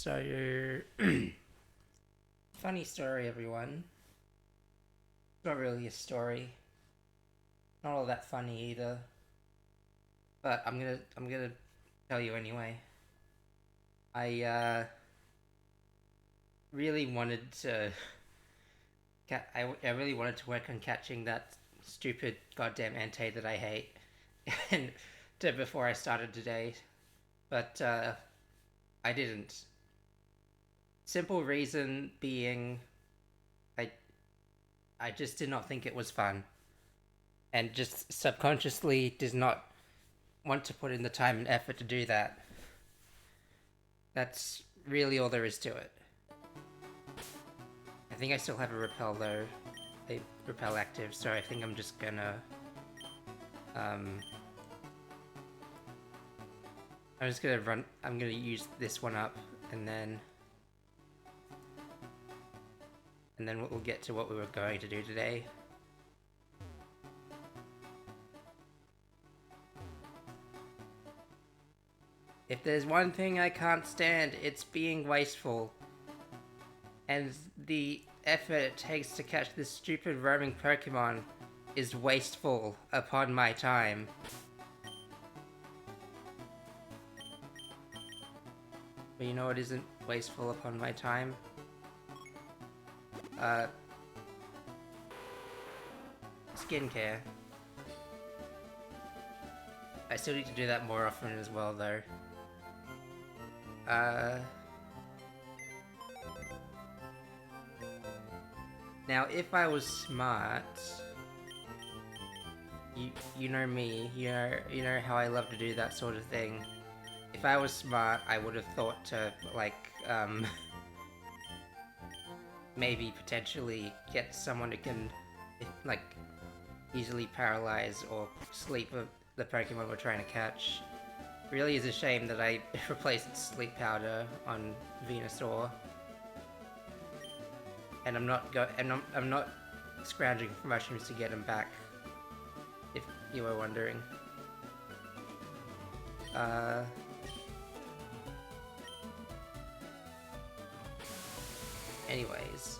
So, funny story, everyone. Not really a story. Not all that funny either. But I'm gonna tell you anyway. I really wanted to. I really wanted to work on catching that stupid goddamn ante that I hate, and before I started today, but I didn't. Simple reason being, I I just did not think it was fun, and just subconsciously did not want to put in the time and effort to do that. That's really all there is to it. I think I still have a repel though, a repel active, so I think I'm just gonna um I'm just gonna run. I'm gonna use this one up, and then we'll get to what we were going to do today. If there's one thing I can't stand, it's being wasteful. And the effort it takes to catch this stupid roaming Pokemon is wasteful upon my time. But you know what isn't wasteful upon my time? Skincare. I still need to do that more often as well, though. Now, if I was smart, you know me, you know how I love to do that sort of thing. If I was smart, I would have thought to maybe potentially get someone who can like easily paralyze or sleep the Pokemon we're trying to catch. Really is a shame that I replaced Sleep Powder on Venusaur. And I'm not scrounging for mushrooms to get him back, if you were wondering. Anyways.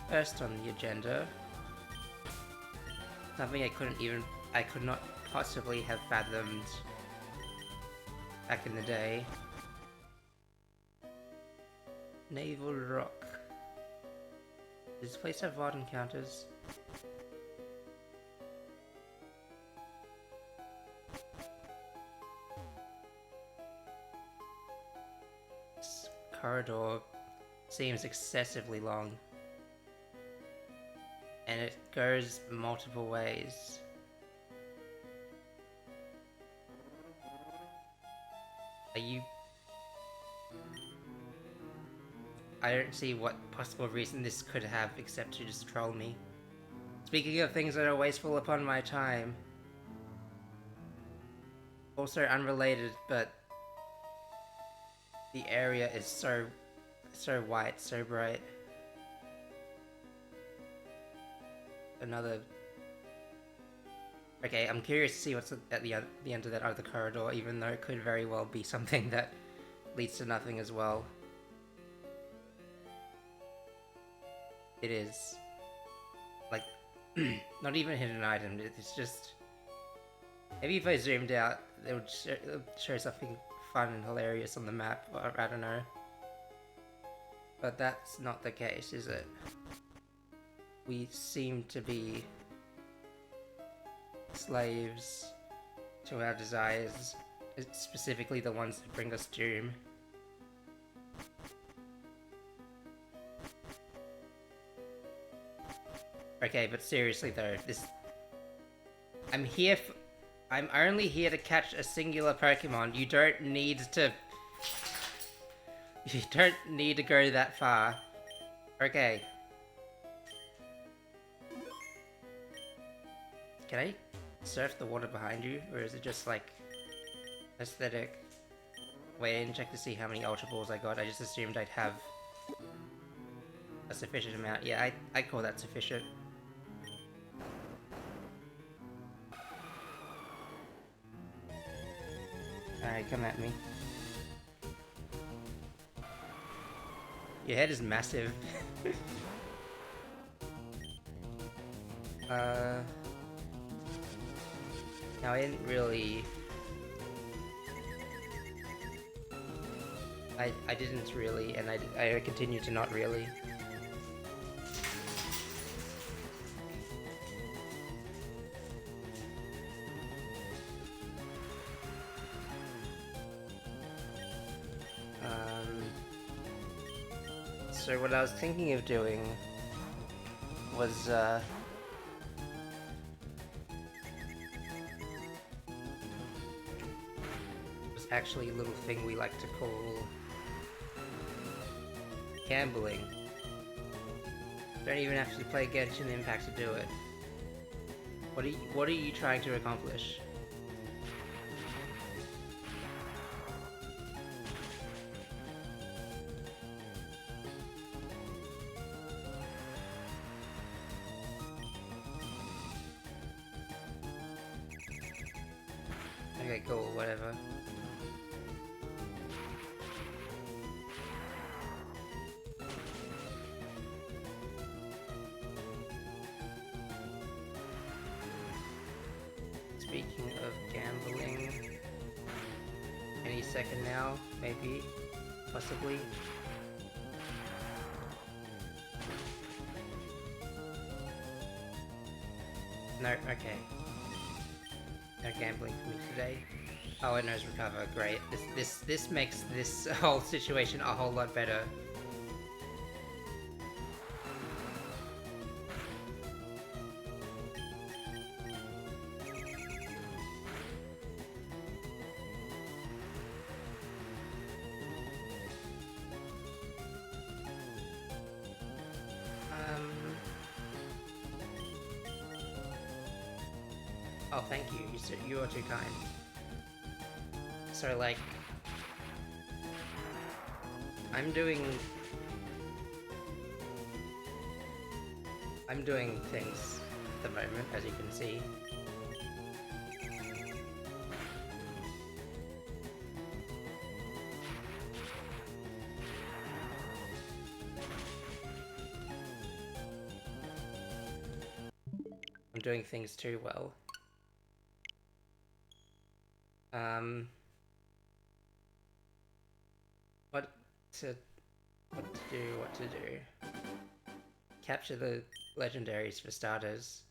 First on the agenda, something I could not possibly have fathomed back in the day. Naval Rock. Does this place have VOD encounters? This corridor seems excessively long. And it goes multiple ways. I don't see what possible reason this could have except to just troll me. Speaking of things that are wasteful upon my time. Also unrelated, but the area is so white, so bright. Okay, I'm curious to see what's at the end of that other corridor, even though it could very well be something that leads to nothing as well. It is. Like, not even a hidden item, it's just... Maybe if I zoomed out, it would show something fun and hilarious on the map, or I don't know. But that's not the case, is it? We seem to be slaves to our desires, specifically the ones that bring us doom. Okay, but seriously though, I'm only here to catch a singular Pokemon. You don't need to go that far. Okay. Can I surf the water behind you, or is it just like aesthetic? Wait, I didn't check to see how many Ultra Balls I got. I just assumed I'd have a sufficient amount. Yeah, I call that sufficient. Alright, come at me. Your head is massive. Now I didn't really... I didn't really, and I continue to not really. So what I was thinking of doing was actually a little thing we like to call gambling. Don't even have to play Genshin Impact to do it. What are you trying to accomplish? Okay, cool, whatever. Speaking of gambling, any second now, maybe, possibly. No, okay. No gambling for me today. Oh, it knows recover. Great. This makes this whole situation a whole lot better. Oh, thank you. You are too kind. So, like, I'm doing things at the moment, as you can see. I'm doing things too well. What to do. Capture the legendaries for starters.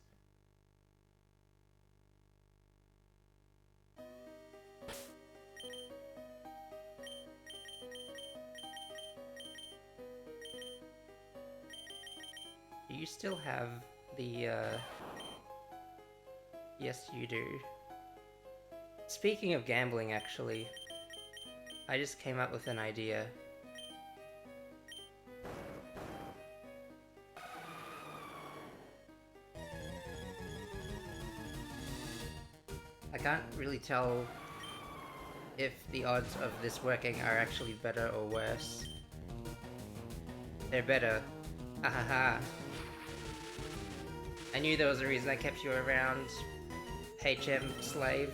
Do you still have the, Yes, you do. Speaking of gambling, actually, I just came up with an idea. I can't really tell if the odds of this working are actually better or worse. They're better. Ahaha. I knew there was a reason I kept you around, HM slave.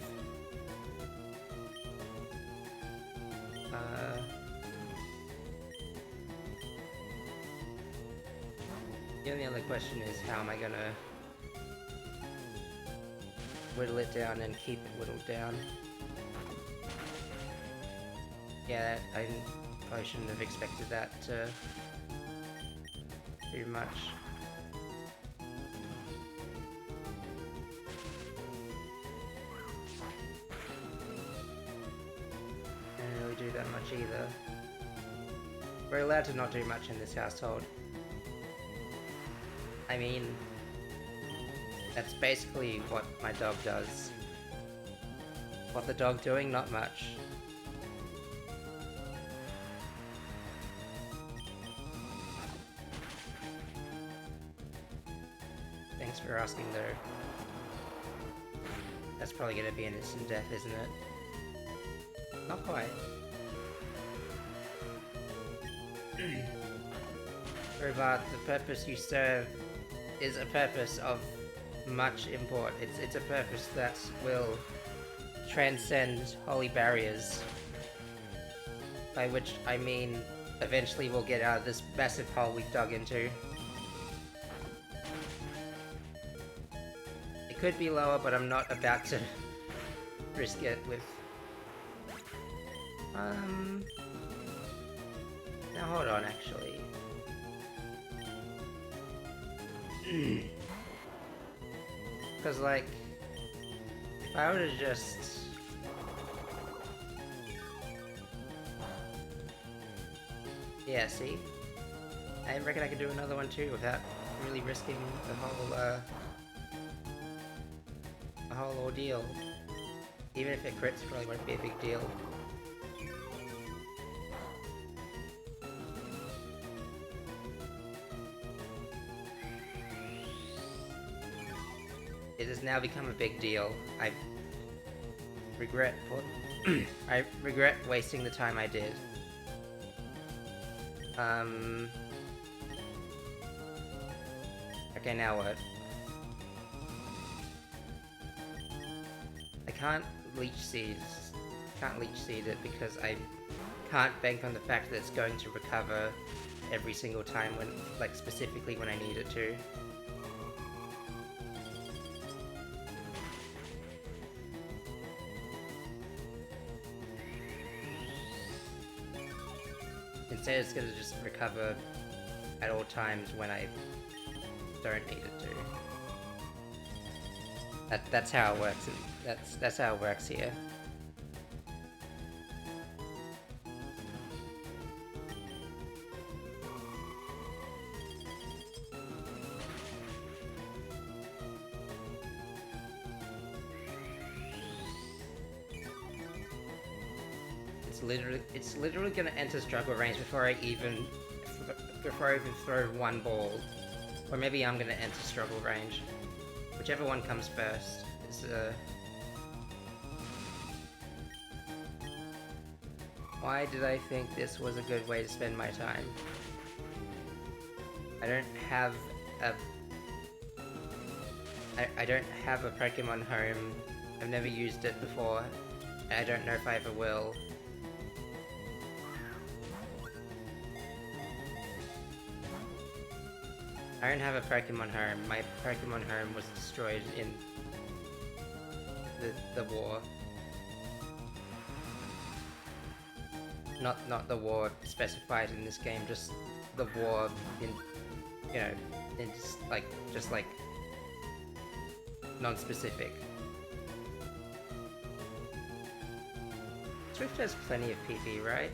The only other question is, how am I gonna whittle it down and keep it whittled down? Yeah, I probably shouldn't have expected that to do much. Didn't really do that much either. We're allowed to not do much in this household. I mean, that's basically what my dog does. What the dog doing? Not much. Thanks for asking though. That's probably gonna be an instant death, isn't it? Not quite. Robot, the purpose you serve is a purpose of much import. It's a purpose that will transcend holy barriers. By which I mean, eventually we'll get out of this massive hole we've dug into. It could be lower, but I'm not about to risk it with... Now hold on, actually. Because, like, if I were to just... Yeah, see? I reckon I could do another one too without really risking the whole ordeal. Even if it crits, it probably won't be a big deal. It has now become a big deal. I regret wasting the time I did. Okay, now what? I can't leech seed it because I can't bank on the fact that it's going to recover every single time when, like, specifically when I need it to. Instead, it's gonna just recover at all times when I don't need it to. That's how it works. That's how it works here. It's literally gonna enter struggle range before I even throw one ball, or maybe I'm gonna enter struggle range. Whichever one comes first is Why did I think this was a good way to spend my time? I don't have a Pokemon home. I've never used it before. I don't know if I ever will. I don't have a Pokemon home. My Pokemon home was destroyed in the war. Not the war specified in this game, just the war in, you know, in just like non-specific. Swift has plenty of PP, right?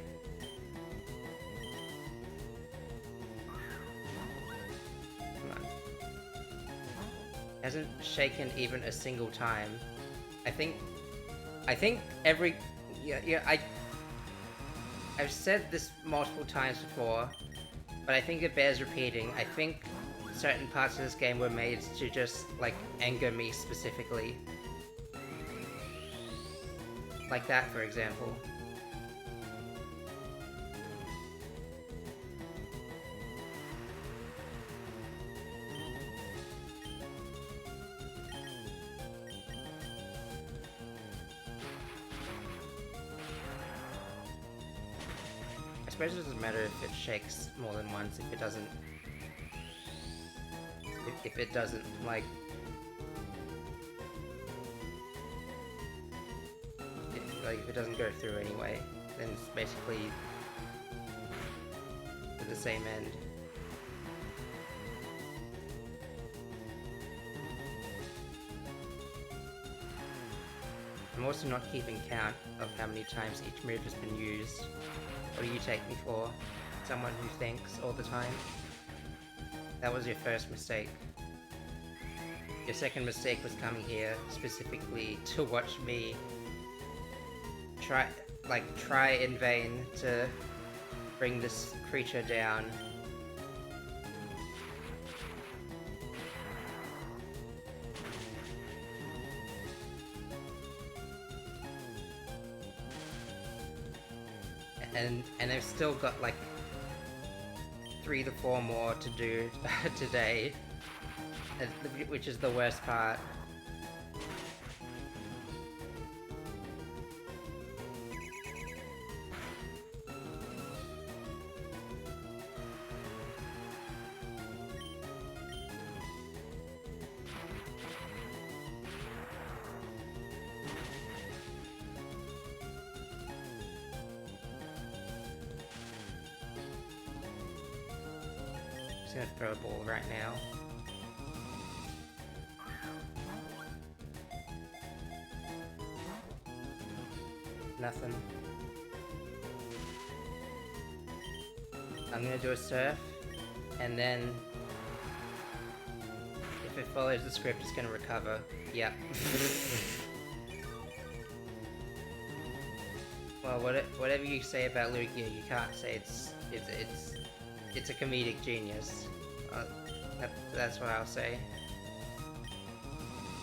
Hasn't shaken even a single time. I think every I've said this multiple times before, but I think it bears repeating. I think certain parts of this game were made to just, like, anger me specifically. Like that, for example. I suppose it doesn't matter if it shakes more than once, if it doesn't... If it doesn't, like... If it doesn't go through anyway, then it's basically to the same end. I'm also not keeping count of how many times each move has been used. What do you take me for? Someone who thinks all the time? That was your first mistake. Your second mistake was coming here specifically to watch me try in vain to bring this creature down. And I've still got like 3 to 4 more to do today, which is the worst part. gonna throw a ball right now. Nothing. I'm gonna do a surf, and then if it follows the script, it's gonna recover. Yep. Well, whatever you say about Lugia, you can't say it's a comedic genius. That's what I'll say.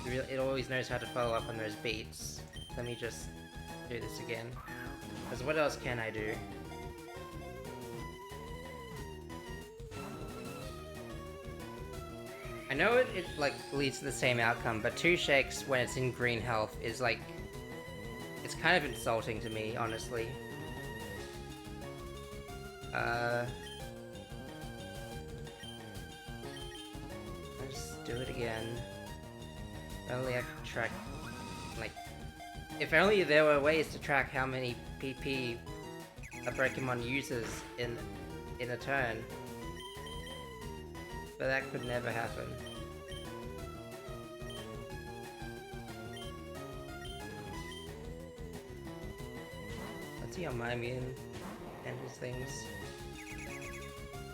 It always knows how to follow up on those beats. Let me just do this again. Because what else can I do? I know it like leads to the same outcome, but 2 shakes when it's in green health is like... It's kind of insulting to me, honestly. I'll just do it again. If only I could track... Like... If only there were ways to track how many PP a Pokemon uses in a turn. But that could never happen. Let's see how Mimian handles things.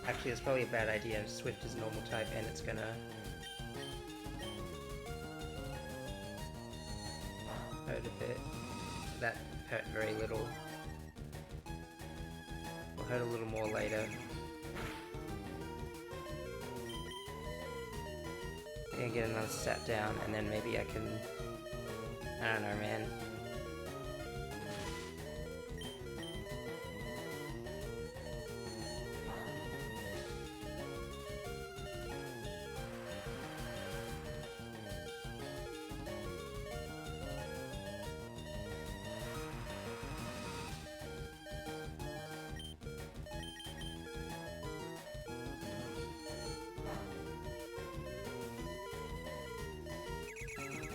Actually, it's probably a bad idea. Swift is normal type and it's gonna... hurt a bit. That hurt very little. Will hurt a little more later. I'm gonna get another stat down, and then maybe I can... I don't know, man.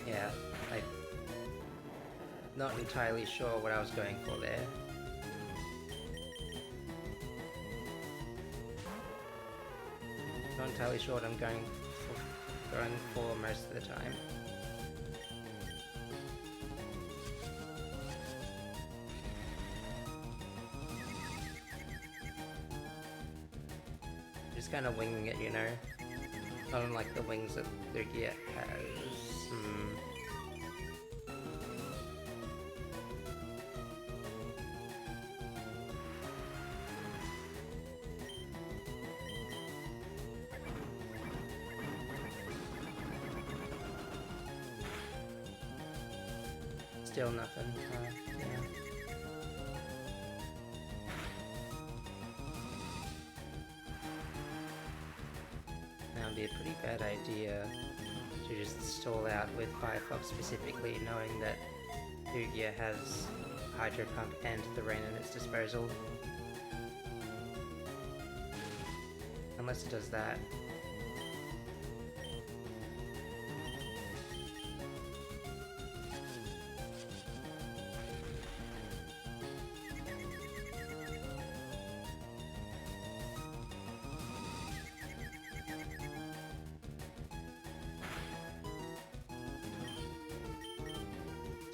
Yeah, I'm not entirely sure what I was going for there. Not entirely sure what I'm going for most of the time. Just kind of winging it, you know? Not unlike the wings that Lugia has. Still nothing. Yeah. Now would be a pretty bad idea to just stall out with Firefox specifically, knowing that Lugia has Hydro Pump and the Rain at its disposal. Unless it does that.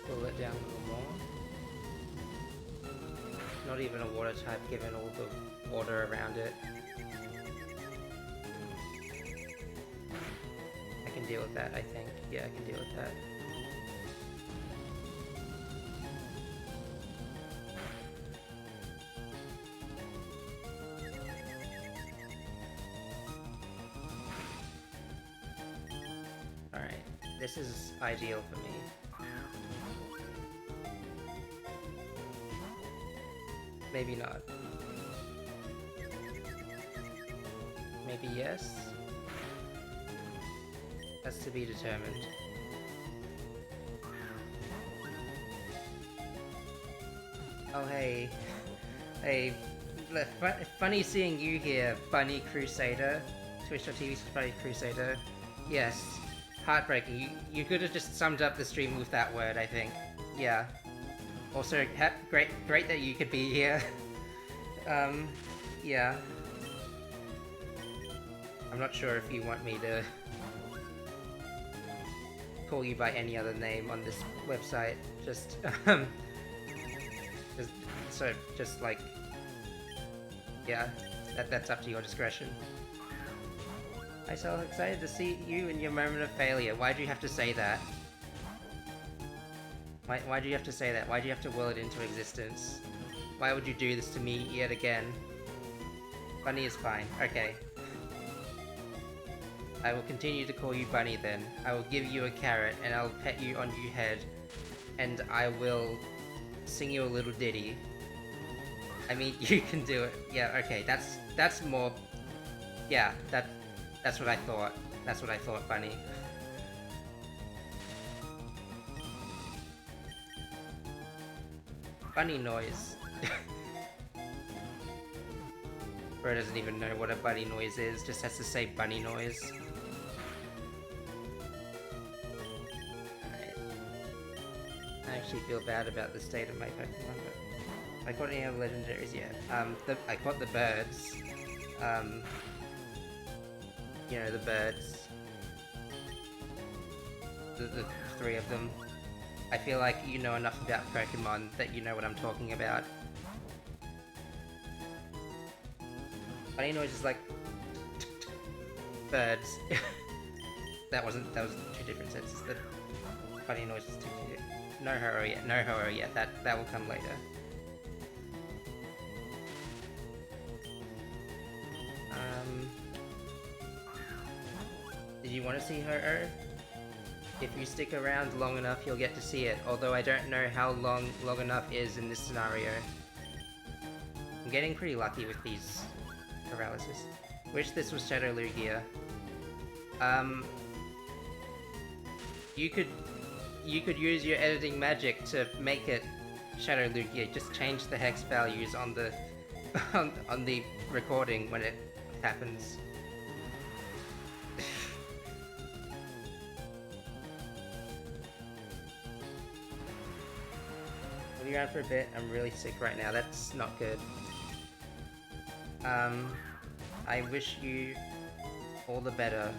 Pull it down a little more. Not even a water type given all the water around it. I can deal with that, I think. Yeah, I can deal with that. Alright, this is ideal for me. Maybe not. Maybe yes? That's to be determined. Oh hey. Hey, funny seeing you here, Bunny Crusader. Twitch.tv/Bunny Crusader. Yes, heartbreaking. You could have just summed up the stream with that word, I think. Yeah. Also, great that you could be here. Yeah. not sure if you want me to call you by any other name on this website. Just, just like, yeah, that's up to your discretion. I'm so excited to see you in your moment of failure. Why'd you have to say that? Why do you have to say that? Why do you have to will it into existence? Why would you do this to me yet again? Bunny is fine. Okay. I will continue to call you Bunny then. I will give you a carrot and I'll pet you on your head. And I will sing you a little ditty. I mean, you can do it. Yeah, okay, that's more... Yeah, that's what I thought. That's what I thought, Bunny. Bunny noise. Bro doesn't even know what a bunny noise is, just has to say bunny noise. Alright. I actually feel bad about the state of my Pokemon, but I caught any other legendaries yet. I caught the birds. You know, the birds. The three of them. I feel like you know enough about Pokemon that you know what I'm talking about. Bunny noise is like... birds. that was two different senses. The bunny noise is too... No horror yet, no horror yet. That will come later. Did you want to see her? If you stick around long enough, you'll get to see it, although I don't know how long enough is in this scenario. I'm getting pretty lucky with these paralysis. Wish this was Shadow Lugia. You could use your editing magic to make it Shadow Lugia. Just change the hex values on the on the recording when it happens. I'll be around for a bit. I'm really sick right now. That's not good. I wish you all the better,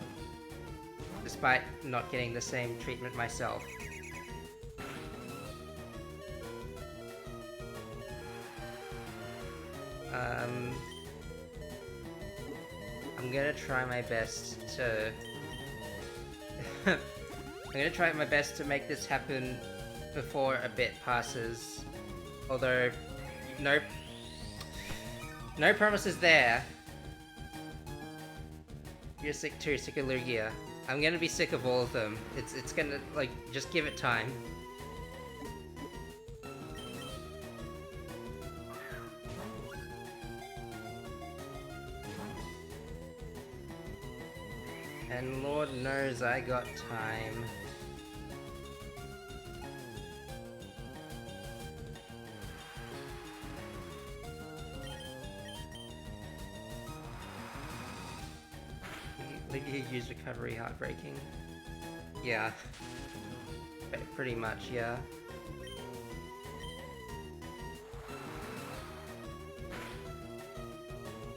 despite not getting the same treatment myself. I'm gonna try my best to... I'm gonna try my best to make this happen before a bit passes. Although, no promises there. You're sick too, sick of Lugia. I'm gonna be sick of all of them. It's gonna, like, just give it time. And Lord knows I got time. Lugia used recovery heartbreaking. Yeah. Pretty much, yeah.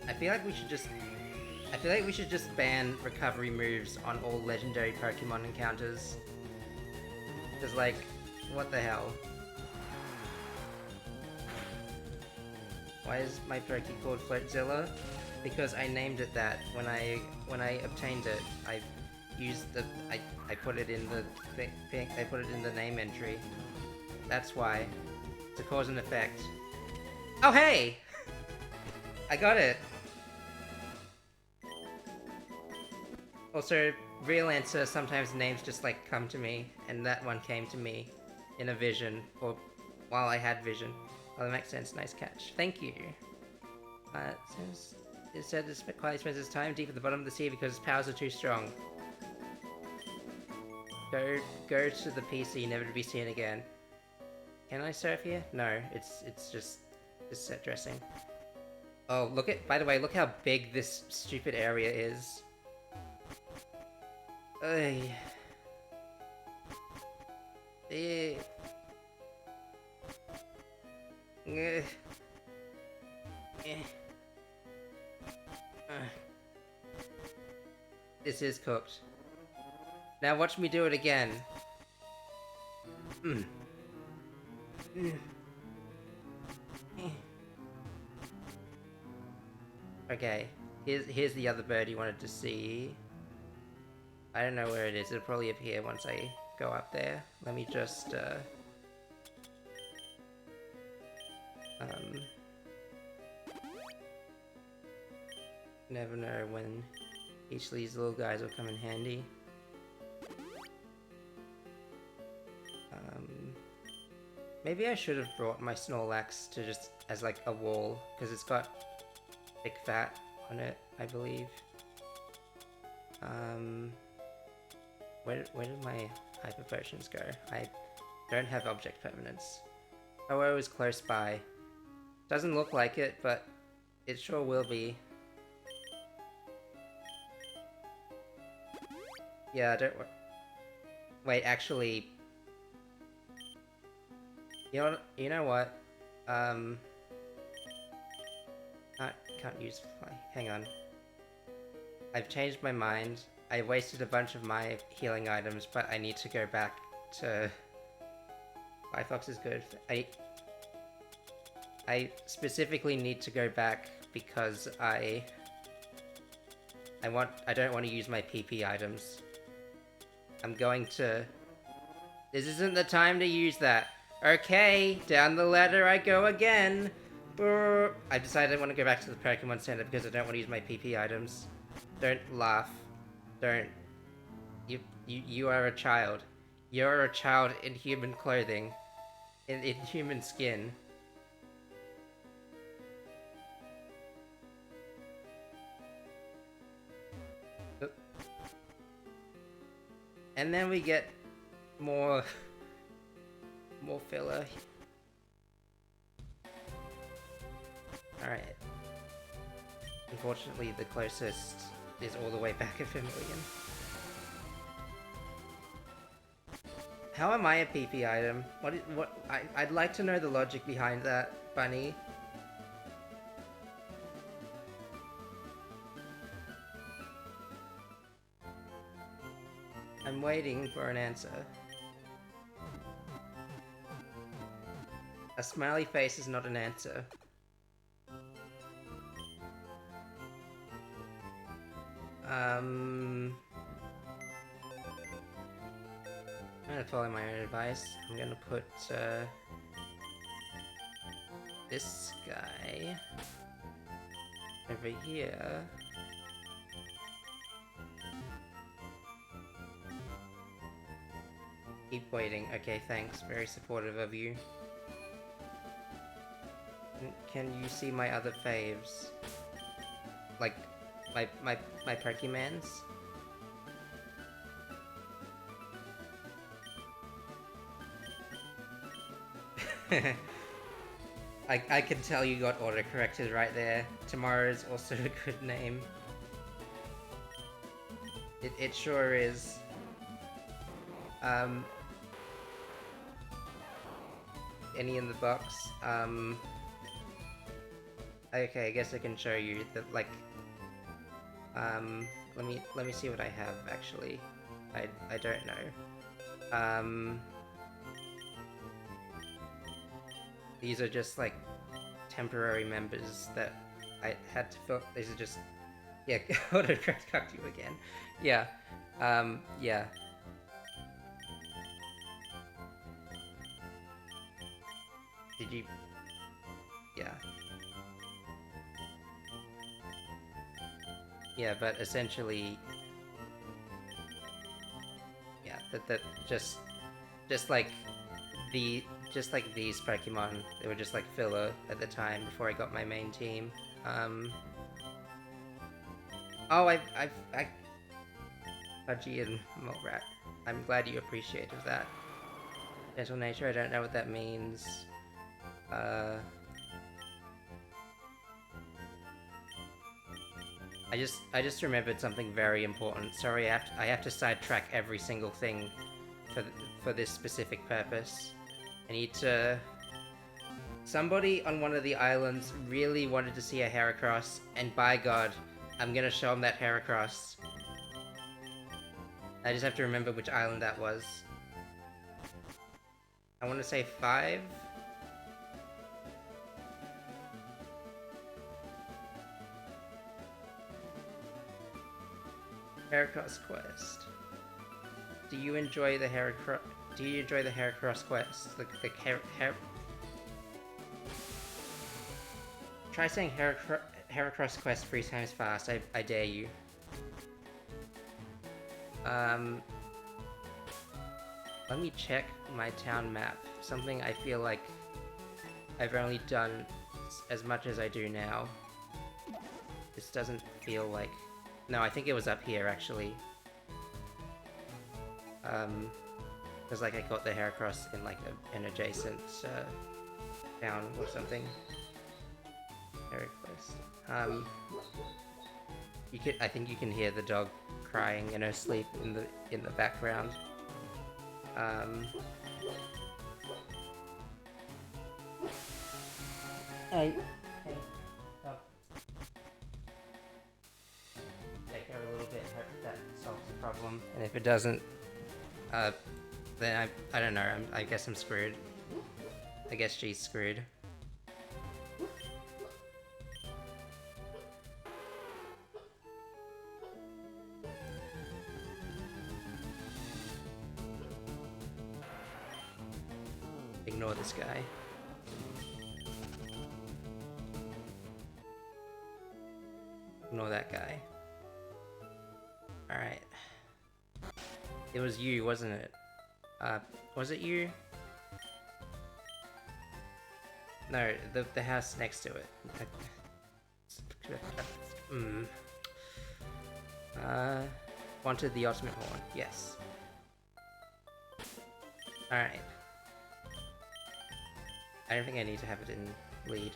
I feel like we should just ban recovery moves on all legendary Pokemon encounters. Cause like, what the hell? Why is my Poké called Floatzilla? Because I named it that when I obtained it. I used the I put it in the thing. I put it in the name entry. That's why. It's a cause and effect. Oh hey! I got it. Also, real answer, sometimes names just like come to me, and that one came to me in a vision, or while I had vision. Well, that makes sense. Nice catch. Thank you. It said this quality spends its time deep at the bottom of the sea because its powers are too strong. Go to the PC, never to be seen again. Can I surf here? No, it's just set dressing. Oh, by the way, look how big this stupid area is. Ugh. Eh. Eh. This is cooked. Now watch me do it again. Mm. Mm. Okay, here's the other bird you wanted to see. I don't know where it is. It'll probably appear once I go up there. Let me just never know when each of these little guys will come in handy. Maybe I should have brought my Snorlax to just as like a wall, because it's got thick fat on it, I believe. Where did my hyper potions go? I don't have object permanence. Oh, I was close by. Doesn't look like it, but it sure will be. Yeah, don't worry. Wait, actually... You know what? Can't use fly. Hang on. I've changed my mind. I wasted a bunch of my healing items, but I need to go back to... Firefox is good. I specifically need to go back because I don't want to use my PP items. I'm going to... This isn't the time to use that. Okay, down the ladder I go again. Brr. I decided I want to go back to the Pokemon Center because I don't want to use my PP items. Don't laugh. Don't. You are a child. You're a child in human clothing. In human skin. And then we get more filler. Alright. Unfortunately, the closest is all the way back at 1 million. How am I a PP item? I'd like to know the logic behind that, Bunny. I'm waiting for an answer. A smiley face is not an answer. I'm gonna follow my own advice. I'm gonna put this guy over here. Keep waiting. Okay, thanks. Very supportive of you. Can you see my other faves? Like, my Pokemons? I can tell you got autocorrected right there. Tomorrow is also a good name. It sure is. Any in the box? Okay, I guess I can show you that, like, let me see what I have, actually. I don't know. These are just, like, temporary members that I had to fill. These are just, yeah, autocorrect you again. Yeah, yeah. Did you... Yeah. Yeah, but essentially... Yeah, that just like these Pokemon, they were just like filler at the time before I got my main team. Oh, Pudgy and Molrat. I'm glad you appreciated that. Gentle nature, I don't know what that means. I just remembered something very important. Sorry, I have to sidetrack every single thing for this specific purpose. I need to... Somebody on one of the islands really wanted to see a Heracross, and by God, I'm gonna show him that Heracross. I just have to remember which island that was. I want to say 5. Heracross quest. Do you enjoy the Heracross? Do you enjoy the Heracross quest? The Try saying Heracross quest 3 times fast. I dare you. Let me check my town map. Something I feel like I've only done as much as I do now. This doesn't feel like... No, I think it was up here, actually. Because like I caught the Heracross in like an adjacent town or something. Heracross. I think you can hear the dog crying in her sleep in the background. Hey. Stop. Take her a little bit, hope that solves the problem. And if it doesn't, then I don't know, I guess I'm screwed. I guess she's screwed. Ignore this guy. Ignore that guy. Alright. It was you, wasn't it? Was it you? No, the house next to it. Wanted the ultimate horn, yes. Alright. I don't think I need to have it in lead.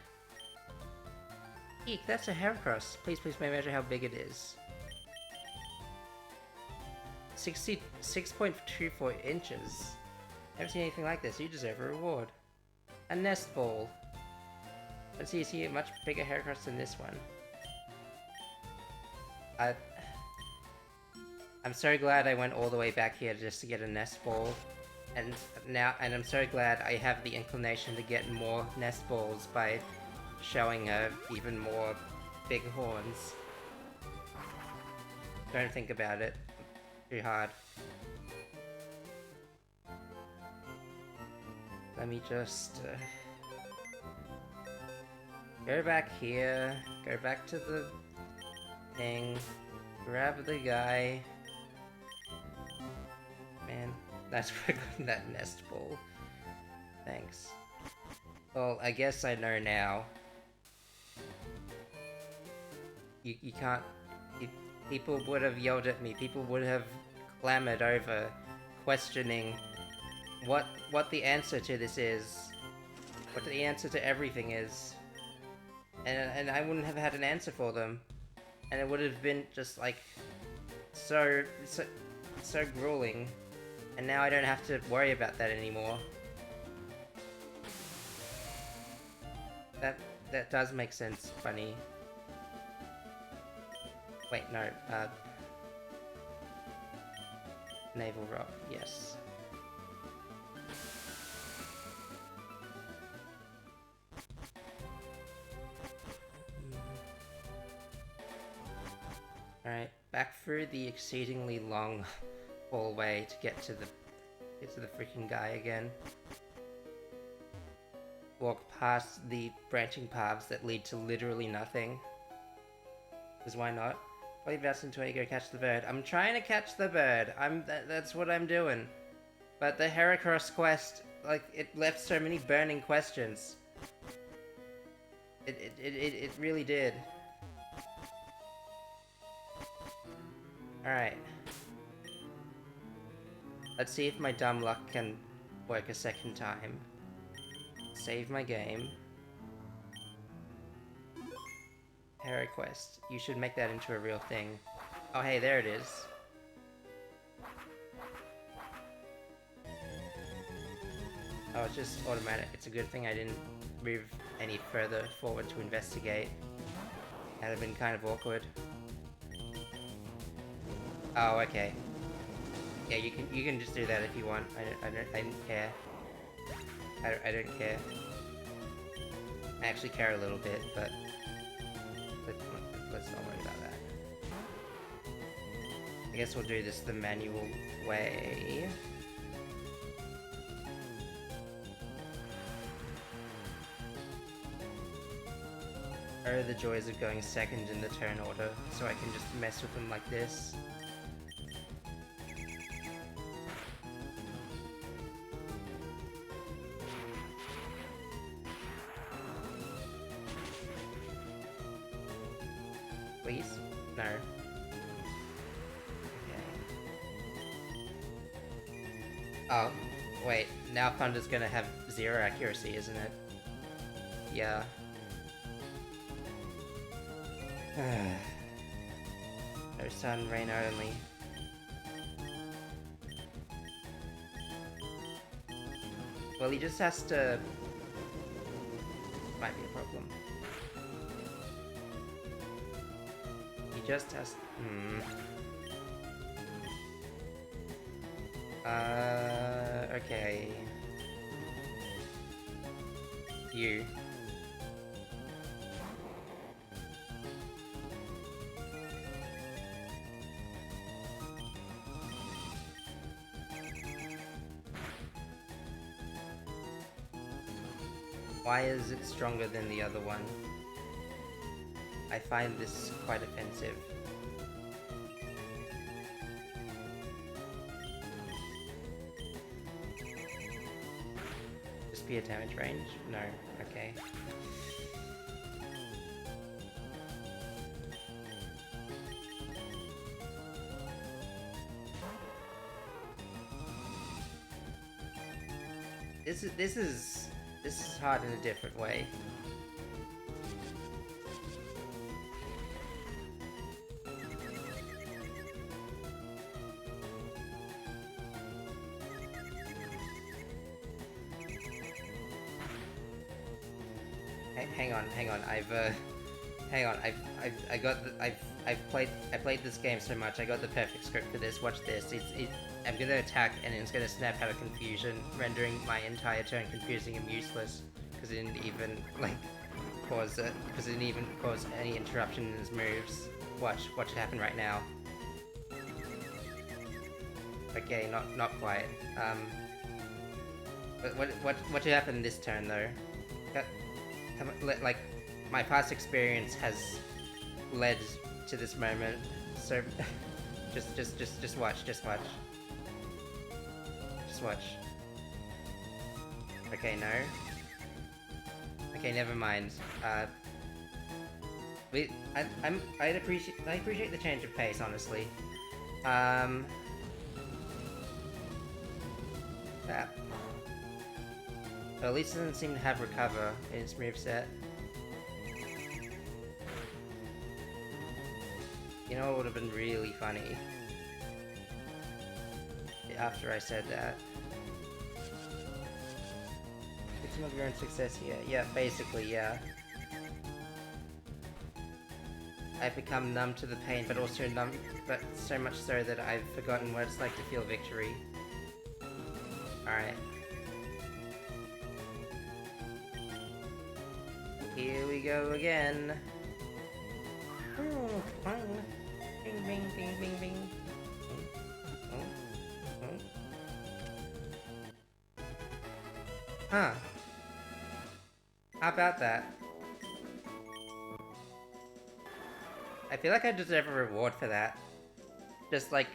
Eek, that's a Heracross. Please may measure how big it is. 66.24 inches. Never seen anything like this. You deserve a reward. A nest ball. Let's see a much bigger Heracross than this one. I'm so glad I went all the way back here just to get a nest ball. And I'm so glad I have the inclination to get more nest balls by showing her even more big horns. Don't think about it too hard. Let me just go back here, go back to the thing, grab the guy. Man, that's where I got that nest ball. Thanks. Well, I guess I know now. You can't... people would have yelled at me, people would have clamored over, questioning what the answer to this is. What the answer to everything is. And I wouldn't have had an answer for them. And it would have been just like... so grueling. And now I don't have to worry about that anymore. That does make sense, Bunny. Wait, no, Naval Rock, yes. Alright, back through the exceedingly long hallway to get to the freaking guy again. Walk past the branching paths that lead to literally nothing. Because why not? Probably best until you go catch the bird. I'm trying to catch the bird. That's what I'm doing. But the Heracross quest, like, it left so many burning questions. It really did. Alright. Let's see if my dumb luck can work a second time. Save my game. HeraQuest. You should make that into a real thing. Oh hey, there it is. Oh, it's just automatic. It's a good thing I didn't move any further forward to investigate. That'd have been kind of awkward. Oh, okay. Yeah, you can just do that if you want. I don't care. I don't care. I actually care a little bit, but let's not worry about that. I guess we'll do this the manual way. Oh, the joys of going second in the turn order, so I can just mess with them like this. Please? No. Okay. Oh, wait, now Thunder's gonna have 0 accuracy, isn't it? Yeah. No sun, rain only. Well, he just has to... Might be a problem. He just has... Okay. You. Why is it stronger than the other one? I find this quite offensive. Just be a damage range? No. Okay. This is hard in a different way. Hang on. I played this game so much. I got the perfect script for this. Watch this. I'm gonna attack and it's gonna snap out of confusion, rendering my entire turn confusing and useless because it didn't even cause any interruption in his moves. Watch it happen right now. Okay, not quite. But what should happen this turn though? Like, my past experience has led to this moment, so just watch. Just watch. Okay, no. Okay, never mind. I appreciate the change of pace, honestly. That. Well, at least it doesn't seem to have recover in its moveset. You know what would have been really funny? After I said that. Victim of your own success here. Yeah, basically, yeah. I've become numb to the pain, but also numb, but so much so that I've forgotten what it's like to feel victory. Alright. Here we go again. Bing, bing, bing, bing, bing. Huh. How about that? I feel like I deserve a reward for that. Just like...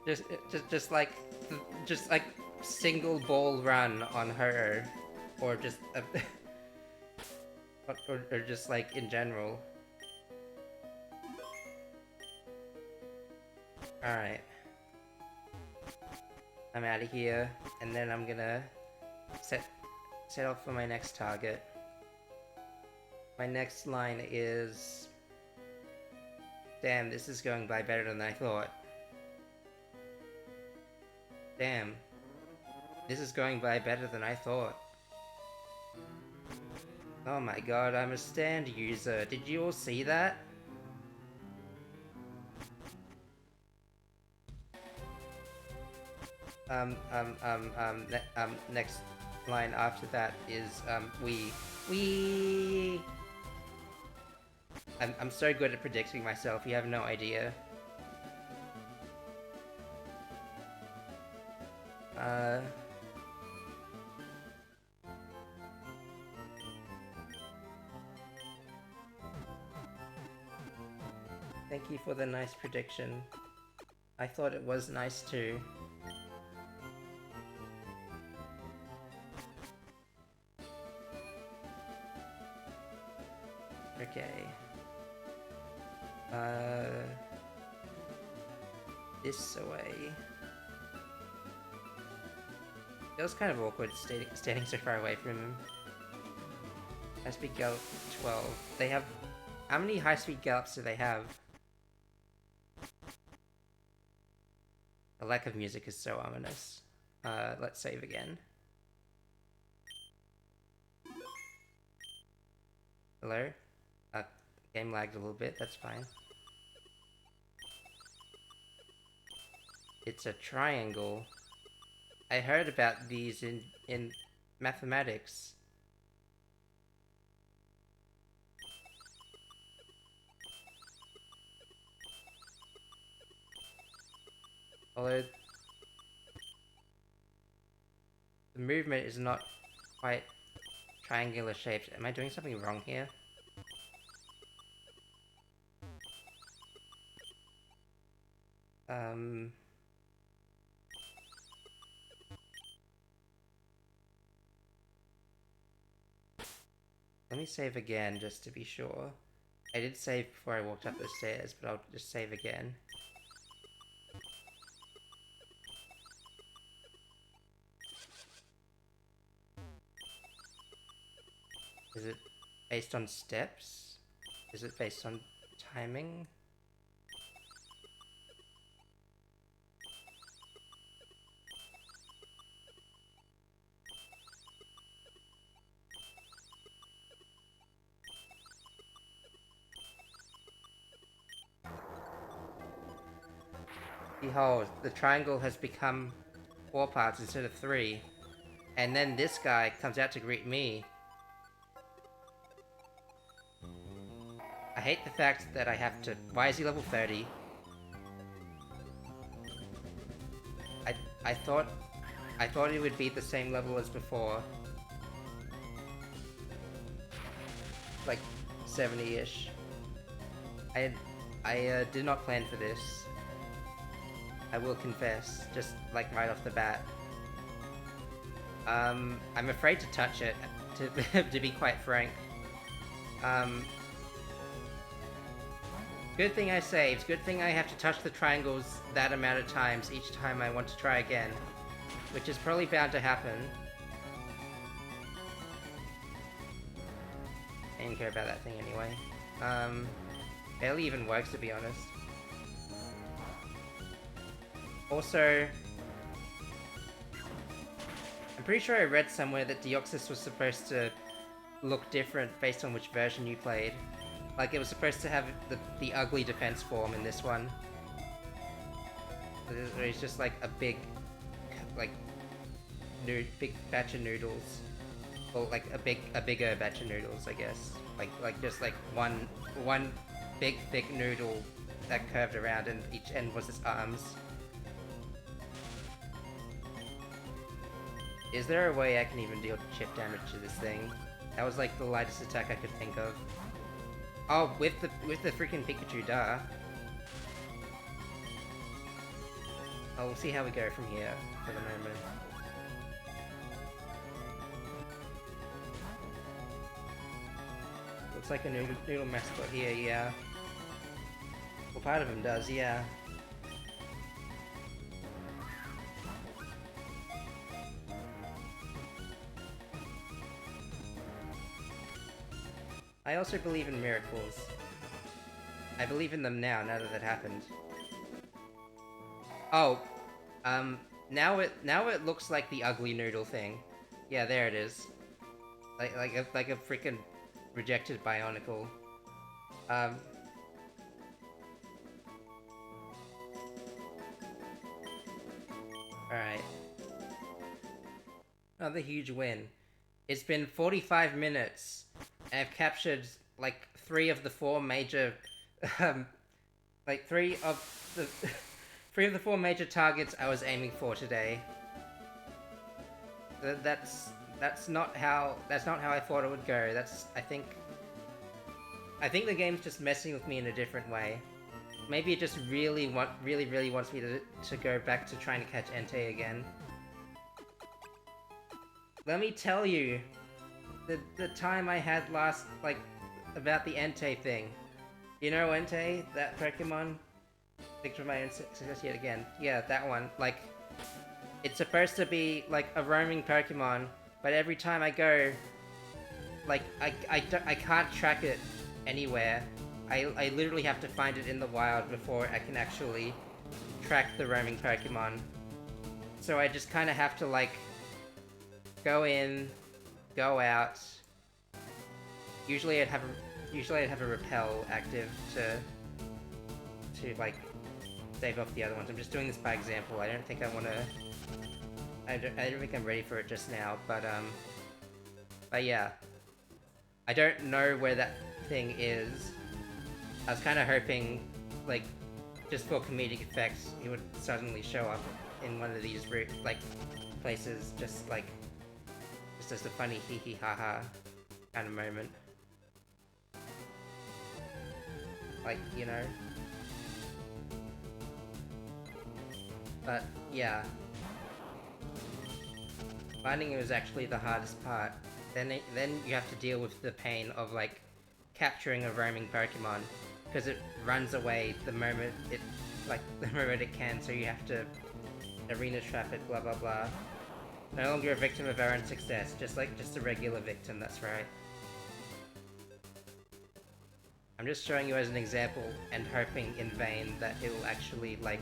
just like single ball run on her. Or just... or just like in general. Alright. I'm out of here, and then I'm gonna set off for my next target. My next line is... Damn, this is going by better than I thought. Damn. This is going by better than I thought. Oh my god, I'm a stand user. Did you all see that? Next line after that is, we. I'm so good at predicting myself, you have no idea. Thank you for the nice prediction. I thought it was nice too. Okay. This away. It was kind of awkward standing so far away from him. High-speed gallop 12. They have... How many high-speed gallops do they have? The lack of music is so ominous. Let's save again. Hello? Game lagged a little bit, that's fine. It's a triangle. I heard about these in mathematics. Although the movement is not quite triangular shaped. Am I doing something wrong here? Let me save again just to be sure. I did save before I walked up the stairs, but I'll just save again. Is it based on steps? Is it based on timing? Behold, the triangle has become 4 parts instead of 3. And then this guy comes out to greet me. I hate the fact that I have to... Why is he level 30? I thought he would be the same level as before. Like 70-ish. I did not plan for this. I will confess, just like right off the bat. I'm afraid to touch it, to be quite frank. Good thing I saved. Good thing I have to touch the triangles that amount of times each time I want to try again. Which is probably bound to happen. I didn't care about that thing anyway. Barely even works, to be honest. Also, I'm pretty sure I read somewhere that Deoxys was supposed to look different based on which version you played. Like, it was supposed to have the ugly defense form in this one. Where it's just like a big, like, big batch of noodles. Or like a bigger batch of noodles, I guess. Like just like one big thick noodle that curved around and each end was its arms. Is there a way I can even deal chip damage to this thing? That was like the lightest attack I could think of. Oh, with the freaking Pikachu, duh. Oh, we'll see how we go from here for the moment. Looks like a noodle mascot here, yeah. Well, part of him does, yeah. I also believe in miracles. I believe in them now that it happened. Oh, now it looks like the ugly noodle thing. Yeah, there it is. Like a freaking rejected Bionicle. Alright. Another huge win. It's been 45 minutes, and I've captured, like, 3 of the 4 major... like, 3 of the... 3 of the 4 major targets I was aiming for today. That's not how I thought it would go. I think the game's just messing with me in a different way. Maybe it just really wants me to go back to trying to catch Entei again. Let me tell you, the time I had last, like, about the Entei thing. You know Entei? That Pokemon? Victor of my own success yet again. Yeah, that one. Like, it's supposed to be, like, a roaming Pokemon, but every time I go, like, I can't track it anywhere. I literally have to find it in the wild before I can actually track the roaming Pokemon. So I just kind of have to, like, go in, go out. Usually I'd have a repel active to like save off the other ones. I'm just doing this by example. I don't think I want to. I don't think I'm ready for it just now. But yeah, I don't know where that thing is. I was kind of hoping, like, just for comedic effects, it would suddenly show up in one of these like places, just as a funny hee hee ha ha kind of moment. Like, you know. But yeah, finding it was actually the hardest part. Then you have to deal with the pain of, like, capturing a roaming Pokemon, because it runs away the moment it can, so you have to arena trap it, blah blah blah. No longer a victim of our own success, just a regular victim, that's right. I'm just showing you as an example and hoping in vain that it will actually, like,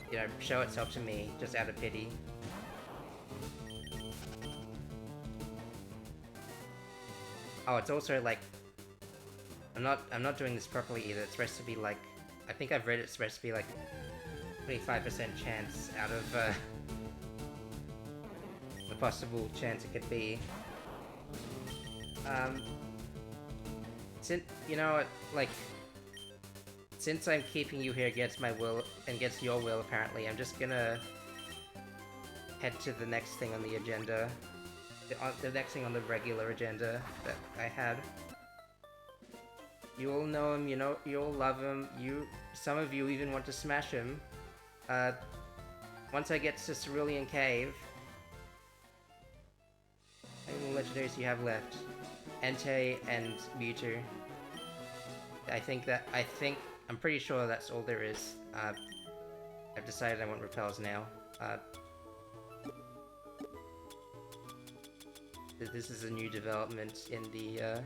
you know, show itself to me, just out of pity. Oh, it's also, like, I'm not doing this properly either. It's supposed to be, like, I think I've read it's supposed to be, like, 25% chance out of the possible chance it could be. Since, you know what, like, since I'm keeping you here against my will, and against your will apparently, I'm just gonna head to the next thing on the agenda. The next thing on the regular agenda that I had. You all know him, you know, you all love him, some of you even want to smash him. Once I get to Cerulean Cave, how many legendaries do you have left? Entei and Mewtwo. I'm pretty sure that's all there is. I've decided I want repels now. This is a new development in the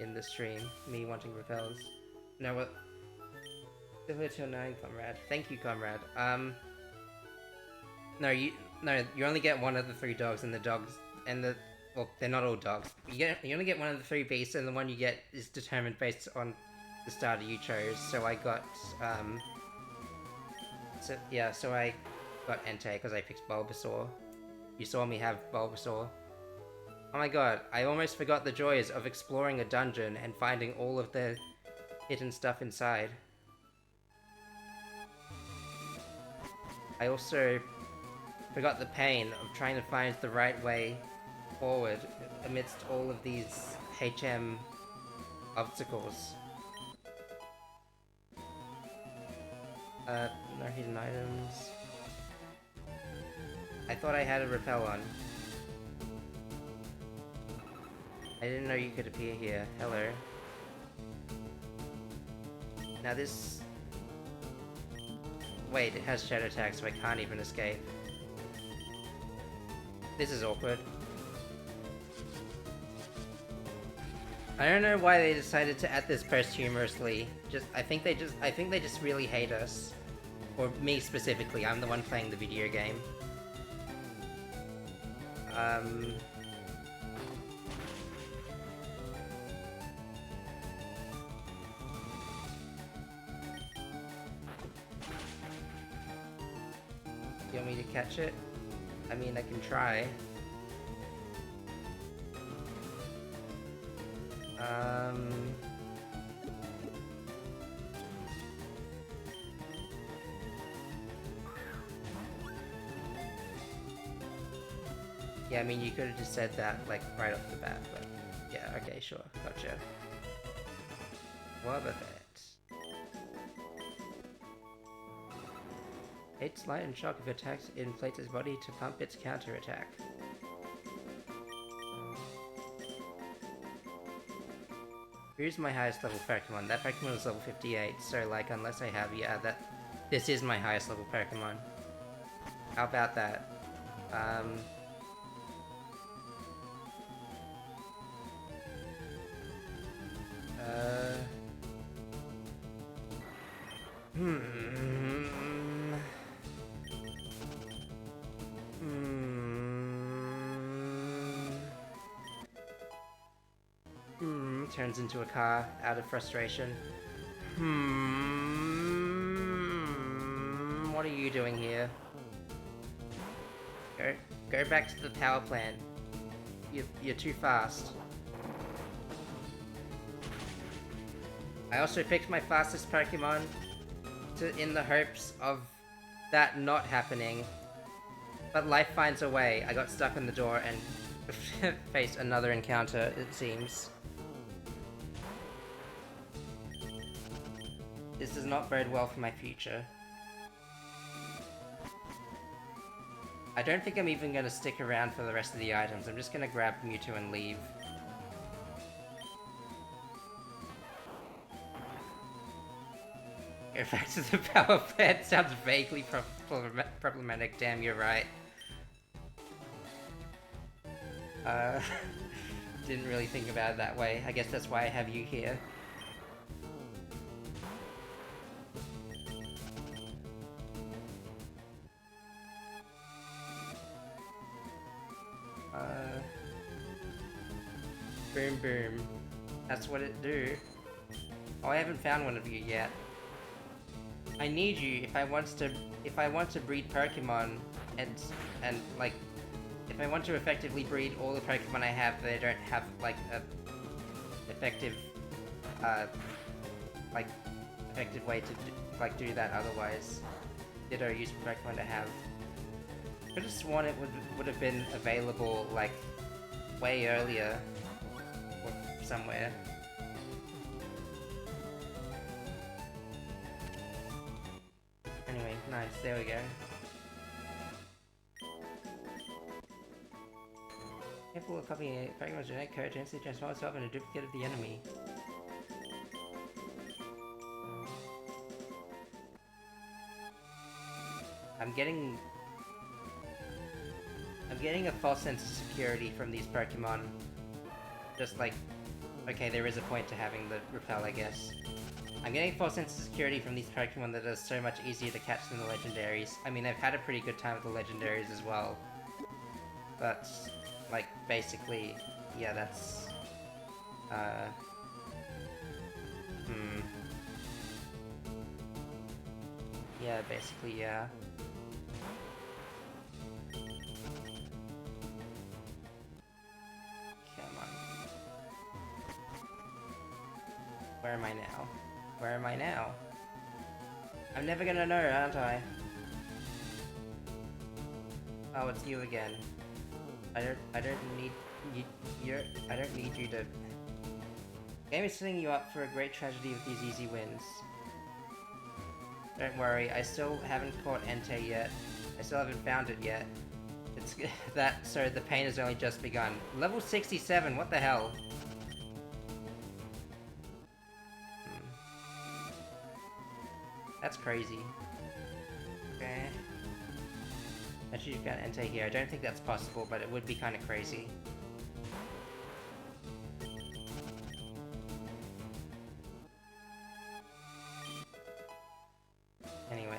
in the stream. Me wanting repels. No, what? Silver till 9, comrade. Thank you, comrade. No, you only get one of the 3 dogs, and the dogs well, they're not all dogs. You only get one of the 3 beasts, and the one you get is determined based on the starter you chose. So I got so I got Entei because I picked Bulbasaur. You saw me have Bulbasaur. Oh my god, I almost forgot the joys of exploring a dungeon and finding all of the hidden stuff inside. I also forgot the pain of trying to find the right way forward amidst all of these HM obstacles. No hidden items. I thought I had a repel on. I didn't know you could appear here. Hello. Now this... Wait, it has shadow tag, so I can't even escape. This is awkward. I don't know why they decided to add this posthumously. I think they just really hate us. Or me specifically, I'm the one playing the video game. You want me to catch it? I mean, I can try. Yeah, I mean, you could have just said that, like, right off the bat, but... Yeah, okay, sure. Gotcha. Wobbuffet. Its light and shock if attacks inflates its body to pump its counter-attack. Who's my highest level Pokemon? That Pokemon is level 58, so like unless I have, yeah, this is my highest level Pokemon. How about that? Turns into a car out of frustration. What are you doing here? Go back to the power plant. You're too fast. I also picked my fastest Pokemon in the hopes of that not happening. But life finds a way. I got stuck in the door and faced another encounter, it seems. This does not bode well for my future. I don't think I'm even gonna stick around for the rest of the items. I'm just gonna grab Mewtwo and leave. Go back to the power plant sounds vaguely problematic. Damn, you're right. Didn't really think about it that way. I guess that's why I have you here. Boom boom. That's what it do. Oh, I haven't found one of you yet. I need you if I want to breed Pokemon and like if I want to effectively breed all the Pokemon I have that I don't have like a effective effective way to do that otherwise. Ditto use Pokemon to have. I just sworn it would have been available like way earlier or somewhere. Anyway, nice, there we go. Capable of copying a Pokemon's genetic code to instantly transform itself into a duplicate of the enemy. I'm getting a false sense of security from these Pokemon. Just like, okay, there is a point to having the repel, I guess. I'm getting a false sense of security from these Pokemon that are so much easier to catch than the legendaries. I mean, I've had a pretty good time with the legendaries as well. But, like, basically, yeah, that's... Yeah, basically, yeah. Where am I now? Where am I now? I'm never gonna know, aren't I? Oh, it's you again. I don't need you to... Game is setting you up for a great tragedy with these easy wins. Don't worry, I still haven't caught Entei yet. I still haven't found it yet. It's so the pain has only just begun. Level 67, what the hell? That's crazy. Okay. Actually, you've got Entei here. I don't think that's possible, but it would be kind of crazy. Anyways.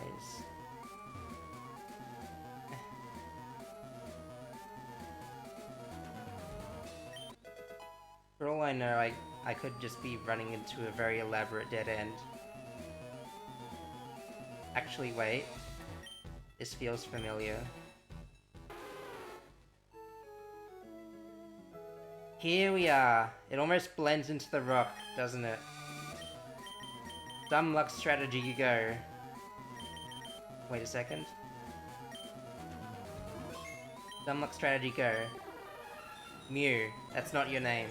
For all I know, I could just be running into a very elaborate dead end. Actually, wait. This feels familiar. Here we are. It almost blends into the rock, doesn't it? Dumb luck strategy, you go. Wait a second. Dumb luck strategy, go. Mew, that's not your name.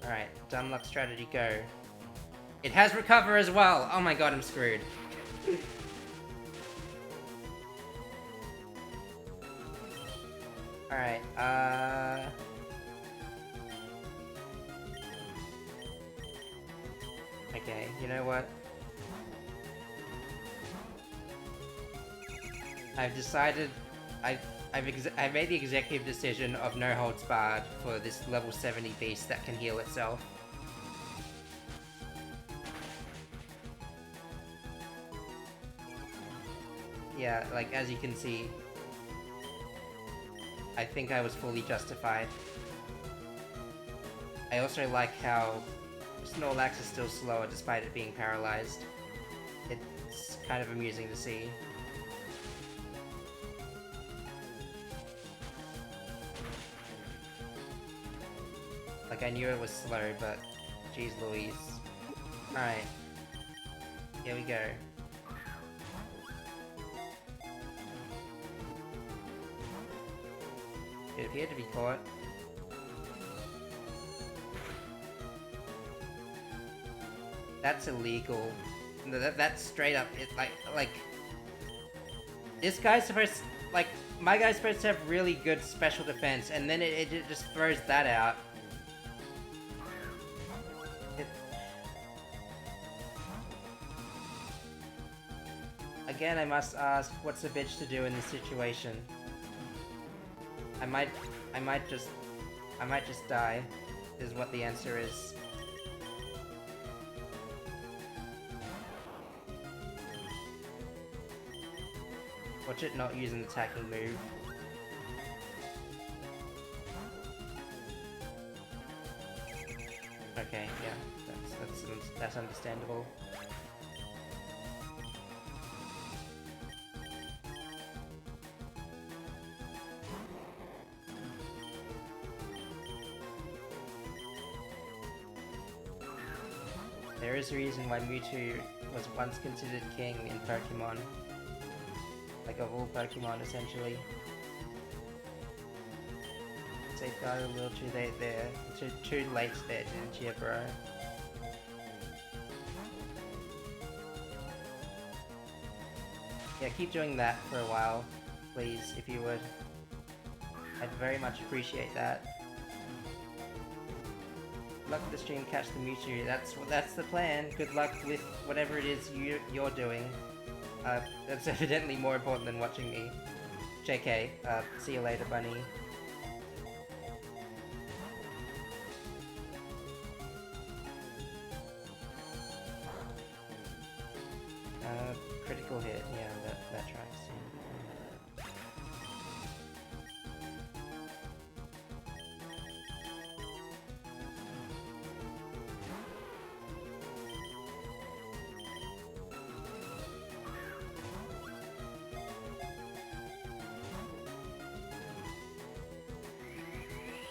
Alright, dumb luck strategy, go. It has recover as well! Oh my god, I'm screwed. Alright, okay, you know what? I've decided... I made the executive decision of no holds barred for this level 70 beast that can heal itself. Yeah, like, as you can see, I think I was fully justified. I also like how Snorlax is still slower despite it being paralyzed. It's kind of amusing to see. Like, I knew it was slow, but geez Louise. Alright. Here we go. It appeared to be caught. That's illegal. That's straight up, like... This guy's supposed to, like, my guy's supposed to have really good special defense, and then it just throws that out. Again, I must ask, what's a bitch to do in this situation? I might just die, is what the answer is. Watch it not use an attacking move. Okay, yeah, that's understandable. There is a reason why Mewtwo was once considered king in Pokémon. Like, of all Pokémon, essentially. Safeguarded a little too late there. Too late there, didn't you, bro? Yeah, keep doing that for a while, please, if you would. I'd very much appreciate that. Good luck with the stream, catch the Mewtwo. That's the plan. Good luck with whatever it is you're doing. That's evidently more important than watching me. JK, see you later, bunny. Critical hit, yeah, that tracks.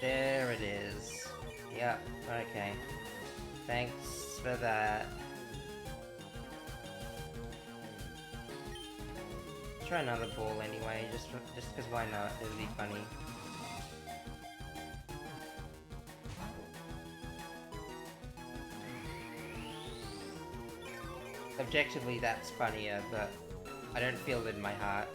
There it is. Yep, okay. Thanks for that. Try another ball anyway, just because why not? It'll be funny. Objectively, that's funnier, but I don't feel it in my heart.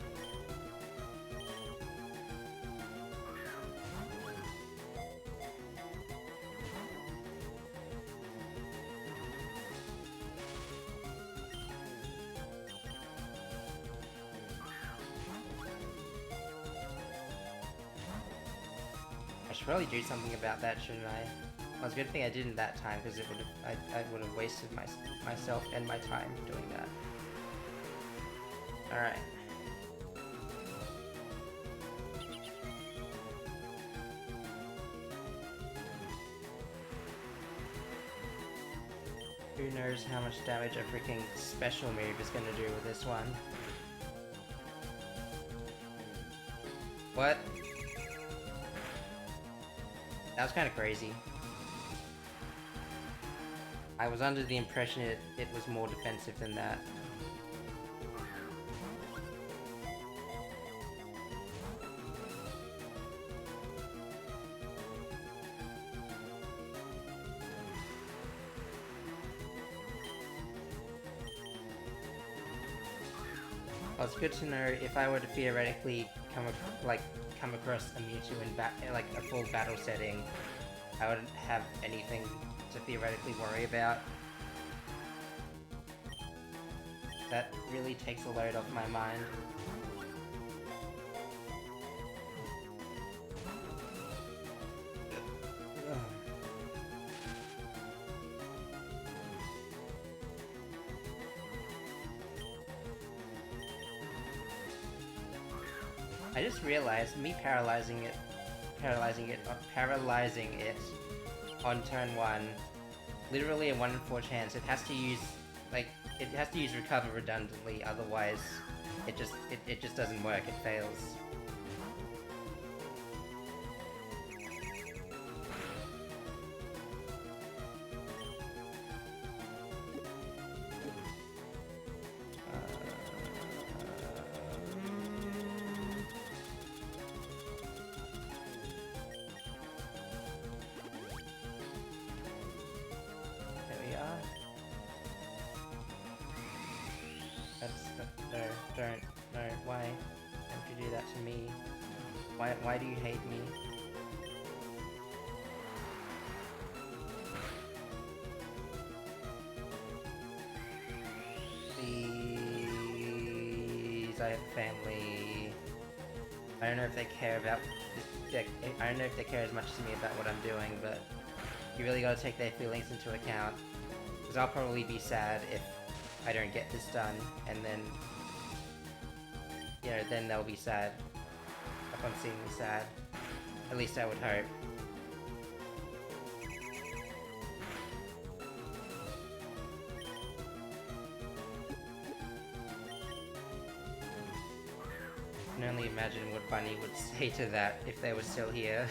I should probably do something about that, shouldn't I? Well, it's a good thing I didn't that time, because it would have I would have wasted myself and my time doing that. All right. Who knows how much damage a freaking special move is gonna do with this one. What? That was kind of crazy. I was under the impression it was more defensive than that. Well, it's good to know if I were to theoretically come across a Mewtwo in like a full battle setting, I wouldn't have anything to theoretically worry about. That really takes a load off my mind. I just realized me paralyzing it on turn 1, literally a 1 in 4 chance. It has to use recover redundantly, otherwise it just doesn't work, it fails. Why don't you do that to me? Why do you hate me? Please, I have a family. I don't know if they care about... I don't know if they care as much as me about what I'm doing, but you really gotta take their feelings into account. Because I'll probably be sad if I don't get this done, and then... you know, then they'll be sad upon seeing me sad. At least I would hope. I can only imagine what Bunny would say to that if they were still here.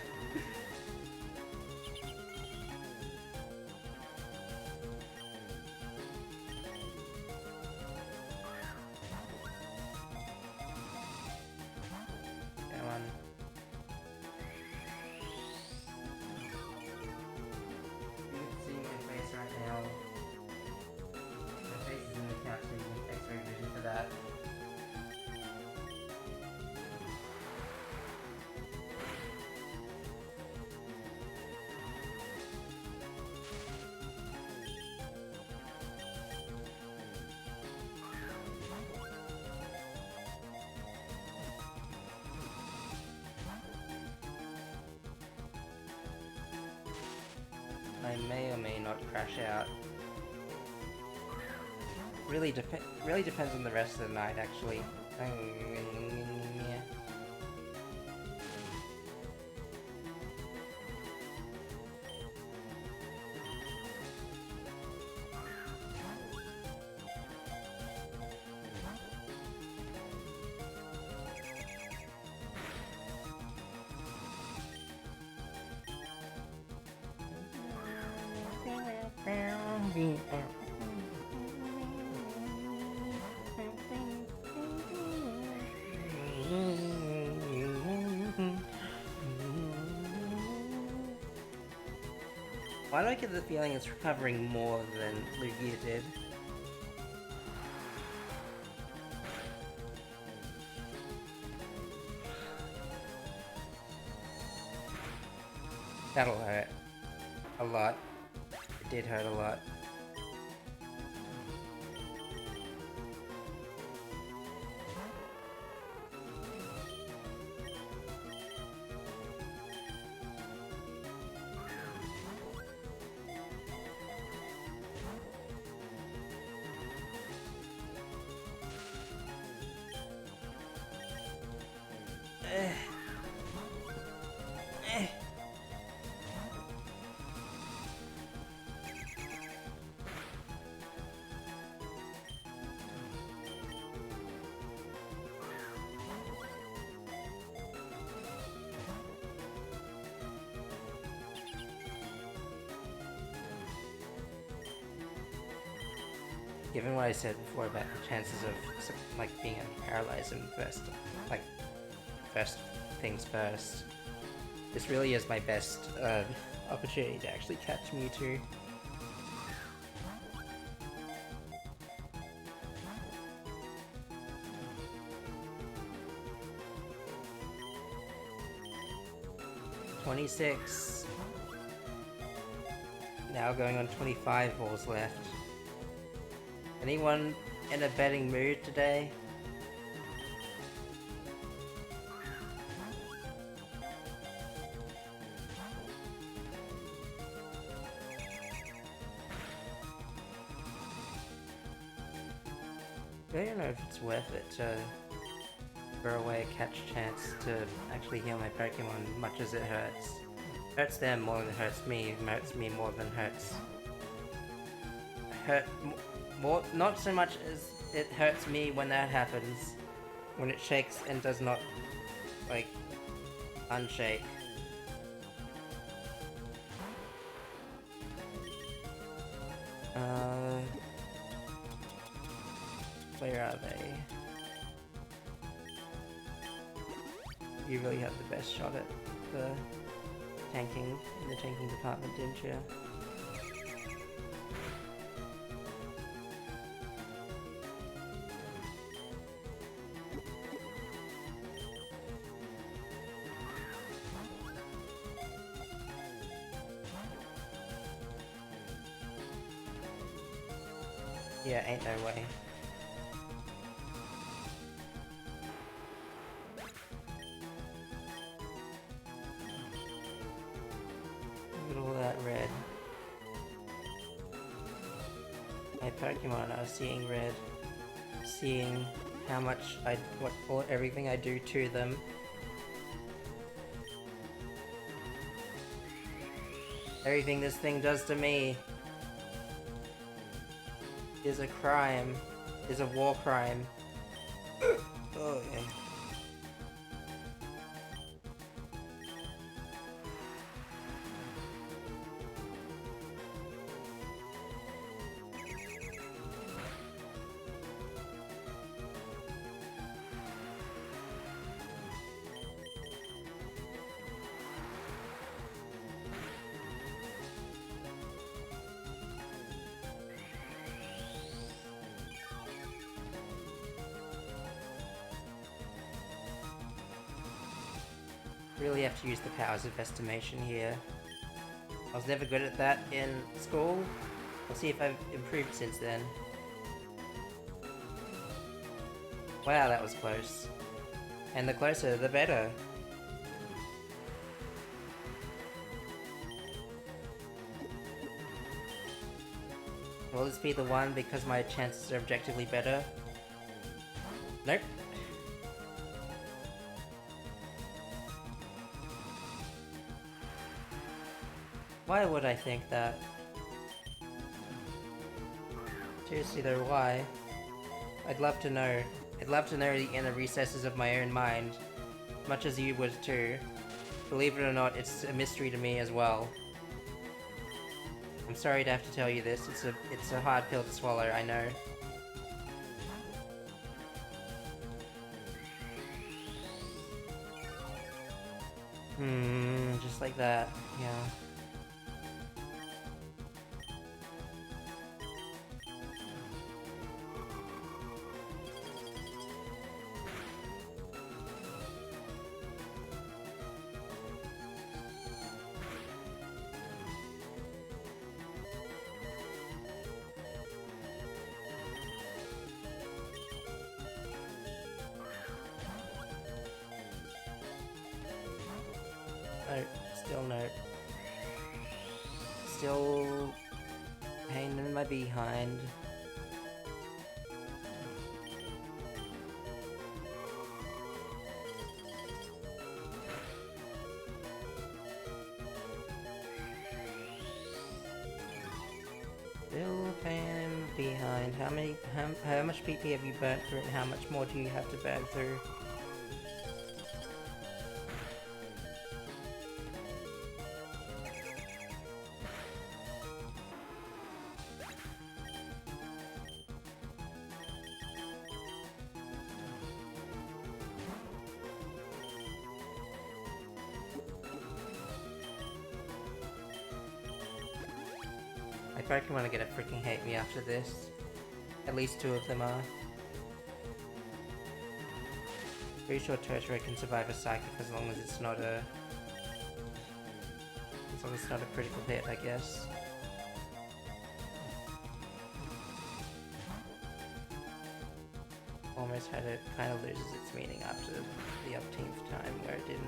I may or may not crash out. Really depends on the rest of the night, actually. Why do I get the feeling it's recovering more than Lugia did? That'll hurt. A lot. It did hurt a lot. Given what I said before about the chances of like being paralyzed in first, like first things first, this really is my best opportunity to actually catch Mewtwo. $26. Now going on 25 balls left. Anyone in a betting mood today? I don't know if it's worth it to throw away a catch chance to actually heal my Pokemon, much as it hurts. It hurts them more than it hurts me. It hurts me more than hurts. More, not so much as it hurts me when that happens. When it shakes and does not, like, unshake. Where are they? You really had the best shot at the tanking, in the tanking department, didn't you? Yeah, ain't no way. Look at all that red. My Pokemon are seeing red. Seeing how much everything I do to them. Everything this thing does to me is a crime, is a war crime. Oh yeah. Really have to use the powers of estimation here. I was never good at that in school. We'll see if I've improved since then. Wow, that was close. And the closer, the better. Will this be the one because my chances are objectively better? Nope. Why would I think that? Seriously though, why? I'd love to know. I'd love to know the inner recesses of my own mind. Much as you would too. Believe it or not, it's a mystery to me as well. I'm sorry to have to tell you this, it's a hard pill to swallow, I know. Just like that, yeah. Nope, still nope. Still pain in my behind. Still pain behind. How much PP have you burnt through and how much more do you have to burn through? Pokemon are gonna freaking hate me after this. At least 2 of them are. Pretty sure Turtwig can survive a Psychic as long as it's not a... as long as it's not a critical hit, I guess. Almost had it kind of loses its meaning after the upteenth time where it didn't.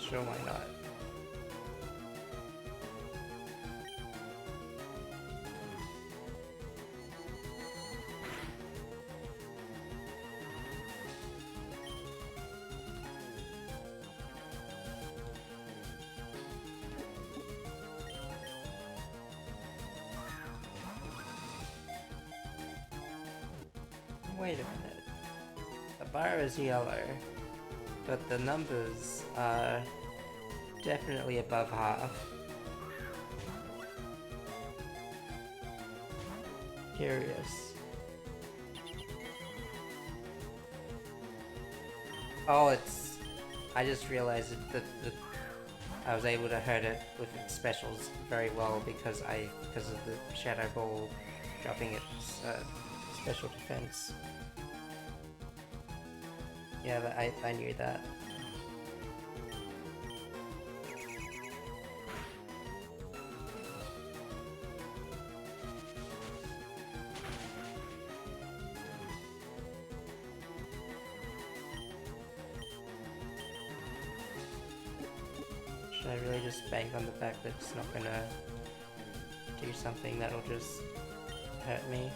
Sure, why not? Wait a minute. The bar is yellow, but the numbers are definitely above half. Curious. Oh, it's... I just realized that I was able to hurt it with its specials very well because of the Shadow Ball dropping its special defense. Yeah, but I knew that. Should I really just bank on the fact that it's not gonna do something that'll just hurt me?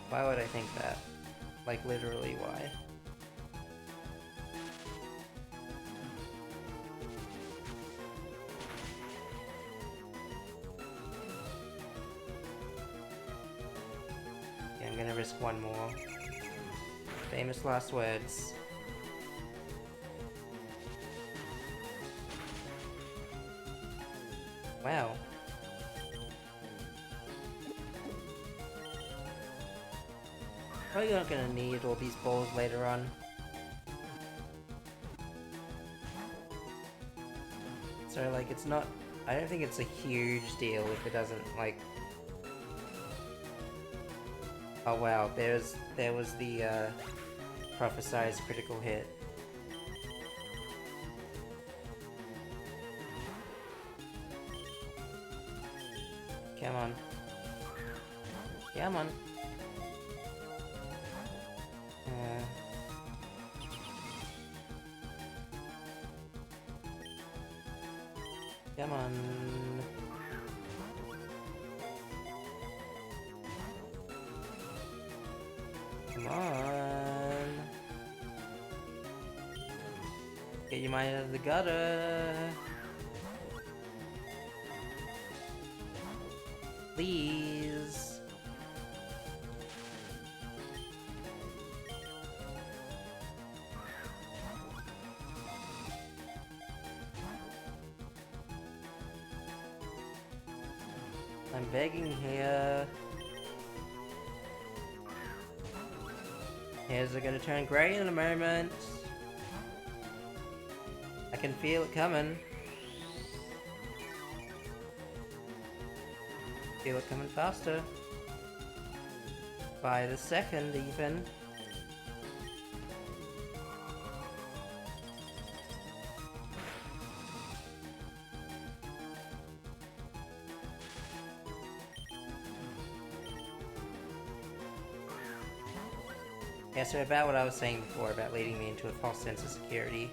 Why would I think that? Like, literally, why? Okay, I'm gonna risk one more. Famous last words. Wow. Probably not gonna need all these balls later on. So, like, it's not... I don't think it's a huge deal if it doesn't, like... Oh wow, there was the, prophesized critical hit. Come on. Come on. Come on. Come on. Get your mind out of the gutter. Please. I'm begging here. Hairs are gonna turn grey in a moment. I can feel it coming. Feel it coming faster. By the second, even. Yeah, so about what I was saying before about leading me into a false sense of security.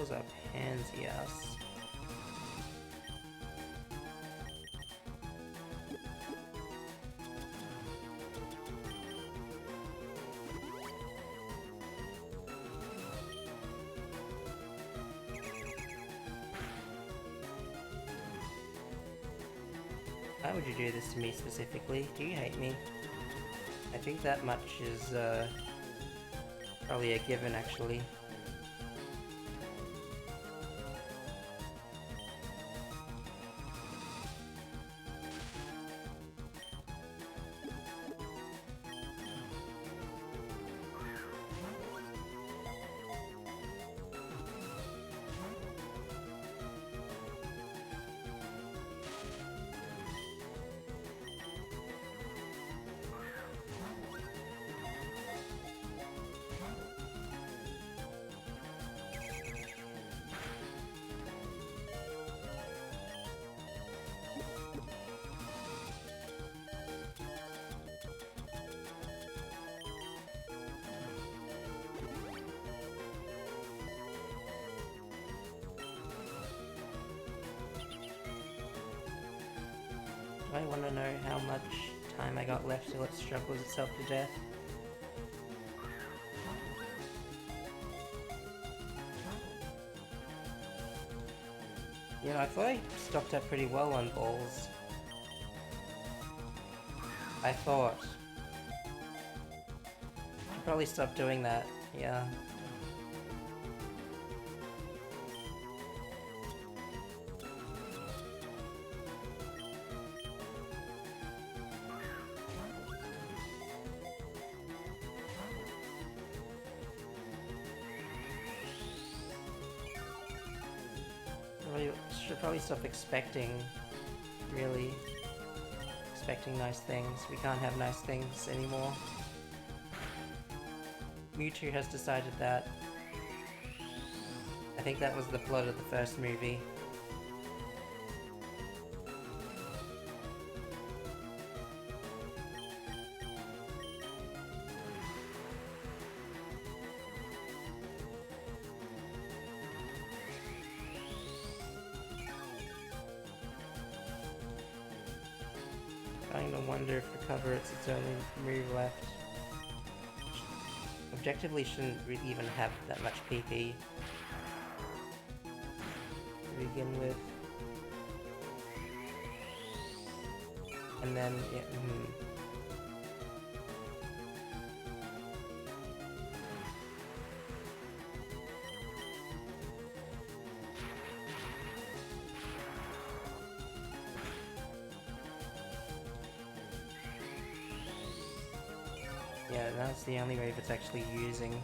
fills up pansy ass. Why would you do this to me specifically? Do you hate me? I think that much is probably a given, actually. I want to know how much time I got left till it struggles itself to death. You know, I thought I stocked up pretty well on balls. I thought. Should probably stop doing that, yeah. Should probably stop expecting, really, expecting nice things. We can't have nice things anymore. Mewtwo has decided that. I think that was the plot of the first movie. Starting to wonder if Recover it's its only move left. Objectively shouldn't even have that much PP to begin with. And then, yeah, yeah, that's the only wave it's actually using.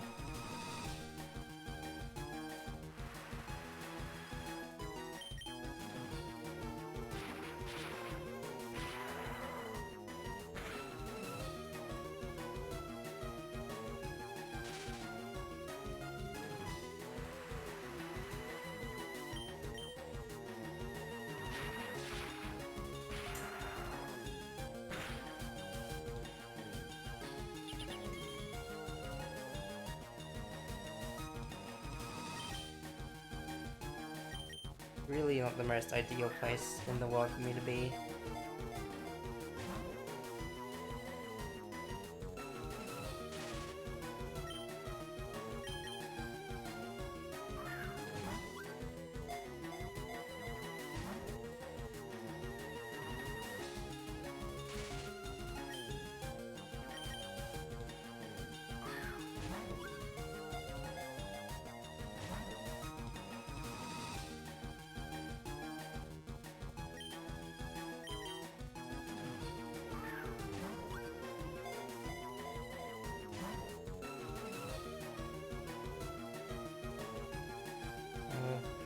Really not the most ideal place in the world for me to be.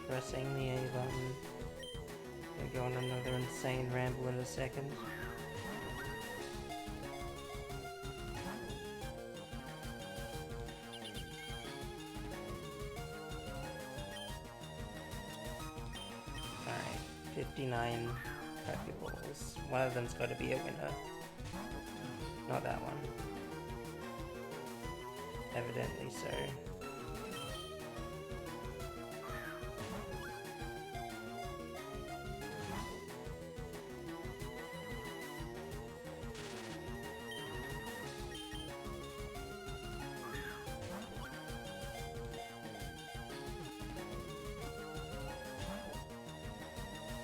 Pressing the A button. Gonna go on another insane ramble in a second. Alright, 59 Pokeballs. One of them's gotta be a winner. Not that one. Evidently so.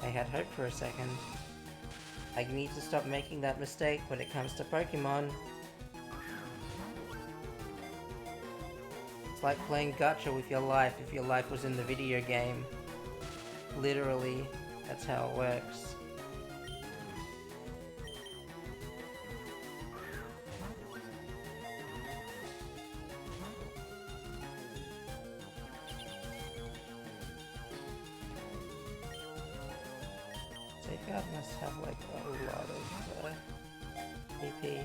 I had hope for a second. I need to stop making that mistake when it comes to Pokemon. It's like playing gacha with your life if your life was in the video game. Literally, that's how it works. Takeout must have like a lot of PP.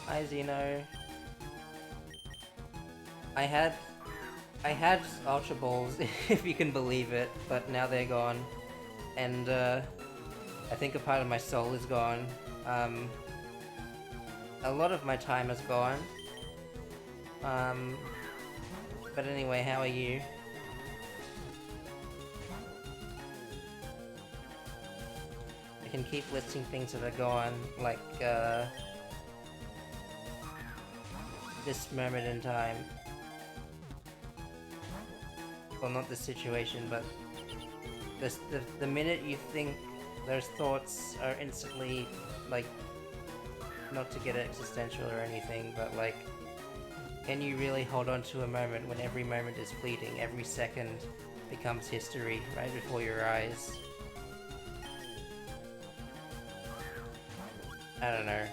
Hi Zeno. I had Ultra Balls, if you can believe it, but now they're gone. And I think a part of my soul is gone. A lot of my time is gone. But anyway, how are you? I can keep listing things that are gone, like this moment in time. Well, not this situation, but the minute you think those thoughts are instantly, like, not to get existential or anything, but like, can you really hold on to a moment when every moment is fleeting, every second becomes history right before your eyes? I don't know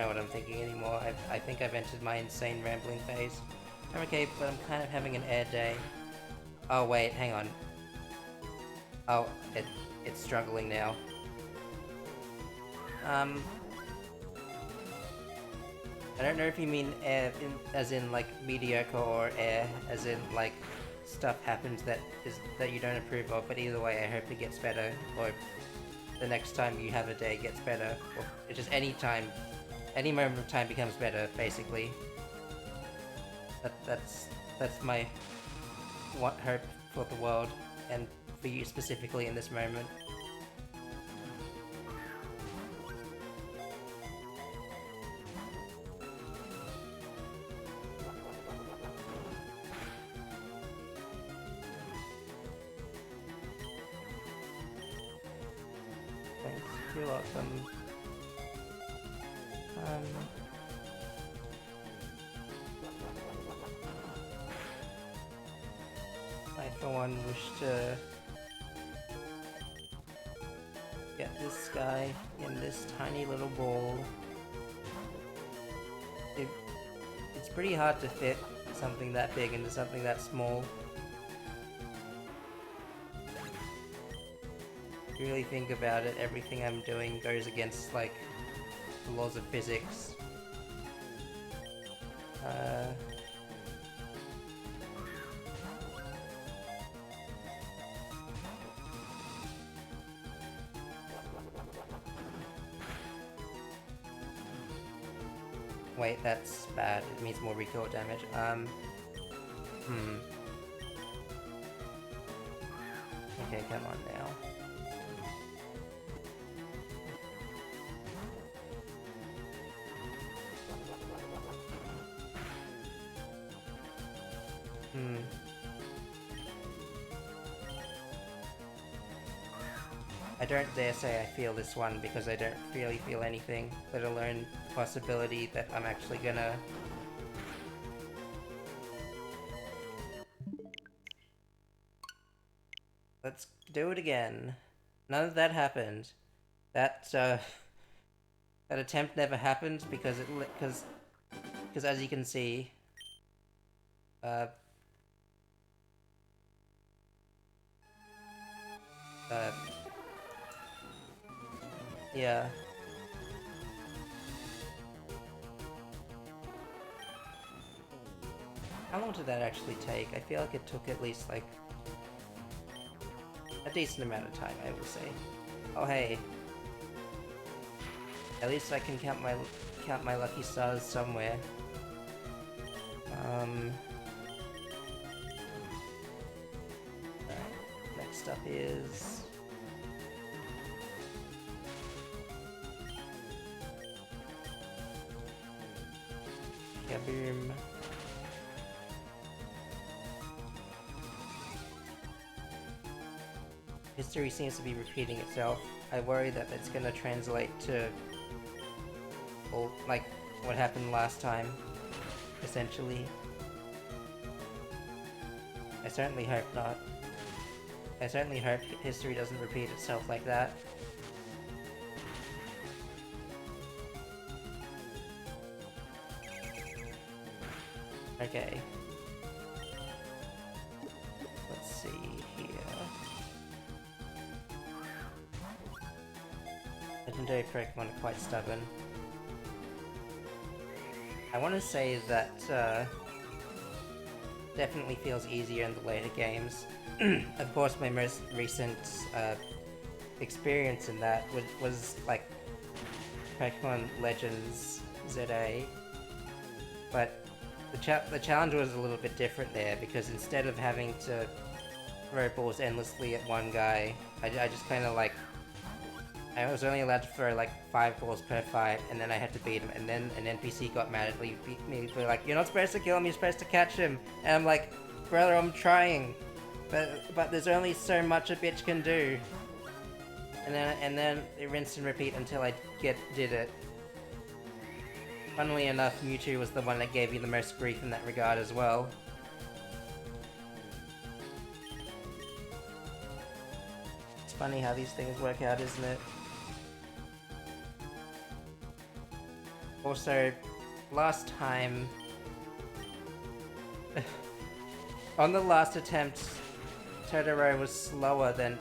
what I'm thinking anymore. I think I've entered my insane rambling phase. I'm okay, but I'm kind of having an air day. Oh wait, hang on. Oh, it's struggling now. I don't know if you mean air as in like mediocre, or air as in like stuff happens that you don't approve of, but either way I hope it gets better, or the next time you have a day gets better, or just any moment of time becomes better, basically. That's my hope for the world, and for you specifically in this moment. Thanks, you're welcome. I for one wish to get this guy in this tiny little ball. It's pretty hard to fit something that big into something that small. If you really think about it, everything I'm doing goes against, like, the laws of physics. Wait, that's bad. It means more recoil damage. Okay, come on now. I don't dare say I feel this one, because I don't really feel anything, let alone the possibility that I'm actually gonna... Let's do it again. None of that happened. That attempt never happened because as you can see, yeah. How long did that actually take? I feel like it took at least, like, a decent amount of time, I will say. Oh, hey. At least I can count my lucky stars somewhere. Next up is Kaboom. History seems to be repeating itself. I worry that it's gonna translate to like what happened last time, essentially. I certainly hope not. I certainly hope history doesn't repeat itself like that. Okay. Let's see here. Legendary Pokemon are quite stubborn. I want to say that definitely feels easier in the later games. Of course, my most recent experience in that was like Pokemon Legends ZA, but the challenge was a little bit different there because instead of having to throw balls endlessly at one guy, I just kind of like I was only allowed to throw like 5 balls per fight, and then I had to beat him, and then an NPC got mad at me, like, "You're not supposed to kill him, you're supposed to catch him," and I'm like, "Brother, I'm trying, but there's only so much a bitch can do." And then it rinsed and repeat until I did it. Funnily enough, Mewtwo was the one that gave me the most grief in that regard as well. It's funny how these things work out, isn't it? Also, last time... on the last attempt, Totoro was slower than...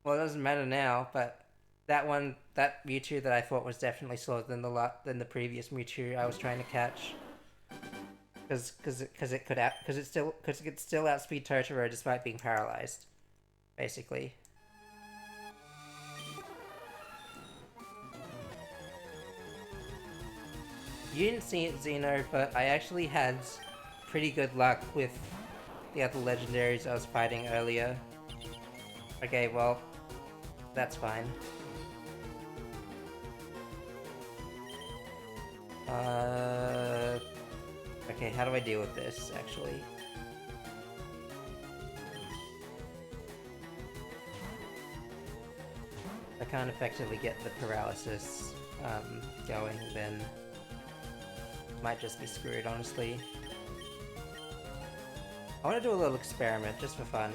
Well, it doesn't matter now, but that Mewtwo that I thought was definitely slower than the previous Mewtwo I was trying to catch. Because it could still outspeed Totoro despite being paralyzed, basically. You didn't see it, Xeno, but I actually had pretty good luck with the other legendaries I was fighting earlier. Okay, well, that's fine. Okay, how do I deal with this, actually? If I can't effectively get the paralysis going, then might just be screwed, honestly. I want to do a little experiment, just for fun.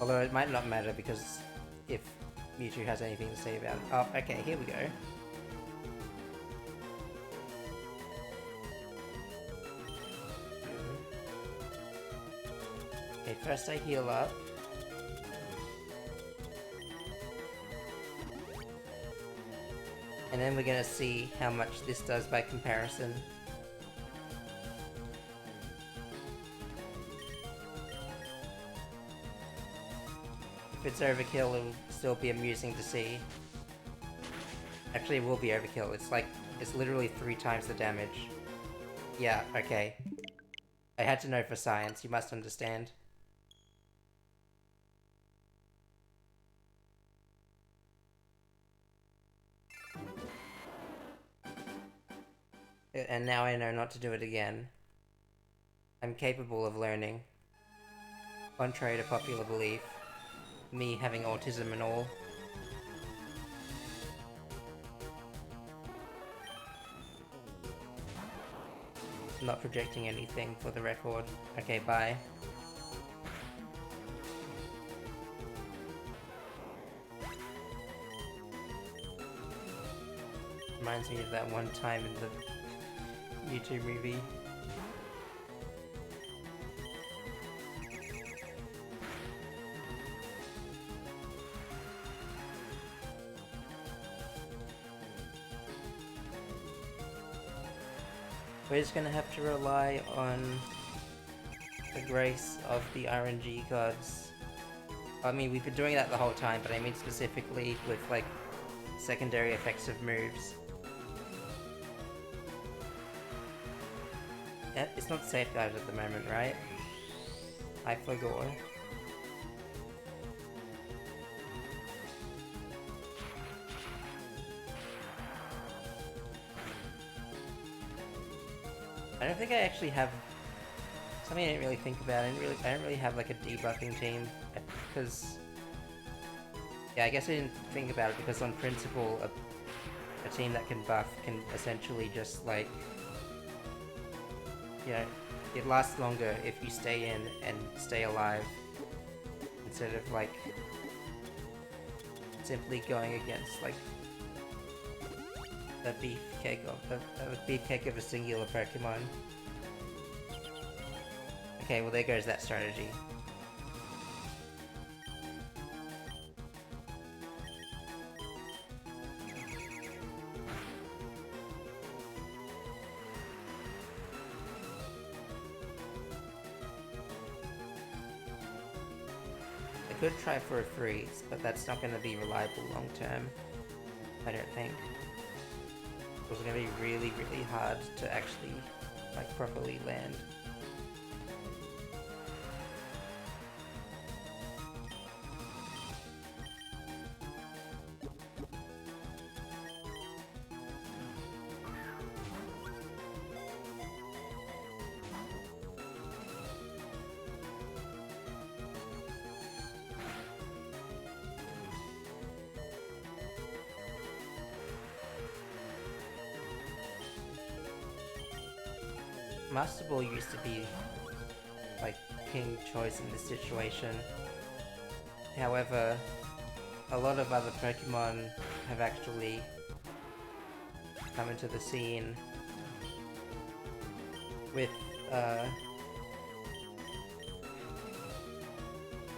Although it might not matter, because if Mewtwo has anything to say about it. Oh, okay, here we go. Okay, first I heal up. And then we're gonna see how much this does by comparison. If it's overkill, it'll still be amusing to see. Actually, it will be overkill. It's literally 3 times the damage. Yeah, okay. I had to know for science, you must understand. And now I know not to do it again. I'm capable of learning. Contrary to popular belief. Me having autism and all. I'm not projecting anything for the record. Okay, bye. Reminds me of that one time in the YouTube movie. We're just gonna have to rely on the grace of the RNG gods. I mean, we've been doing that the whole time, but I mean specifically with, like, secondary effects of moves. It's not safeguarded at the moment, right? I forgot. I don't think I actually have something I didn't really think about. I don't really have like a debuffing team because yeah, I guess I didn't think about it because on principle, a team that can buff can essentially just like, you know, it lasts longer if you stay in and stay alive instead of like simply going against like a beefcake of a singular Pokemon. Okay, well there goes that strategy. I could try for a freeze, but that's not going to be reliable long term. I don't think. It's going to be really, really hard to actually like properly land. Master Ball used to be like king choice in this situation. However, a lot of other Pokemon have actually come into the scene with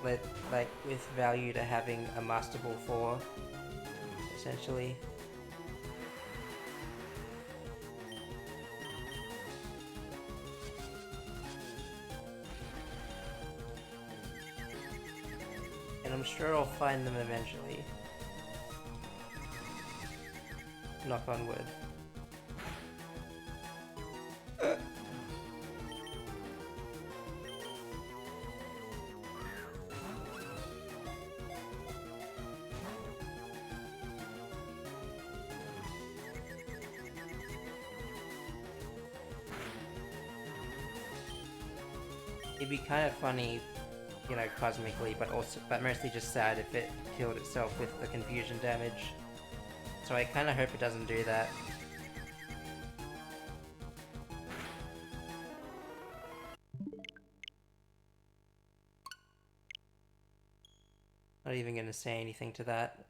with value to having a Master Ball 4, essentially. And I'm sure I'll find them eventually. Knock on wood. It'd be kind of funny, you know, cosmically, but mostly just sad if it killed itself with the confusion damage. So I kind of hope it doesn't do that. Not even gonna say anything to that.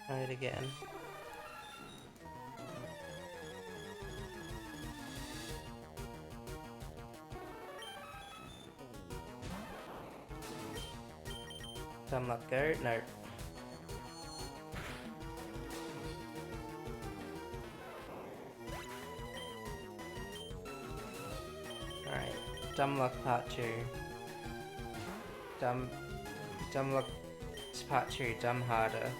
Try it again. Dumb luck go? No. Alright. Dumb luck part 2. Dumb luck part 2, dumb harder.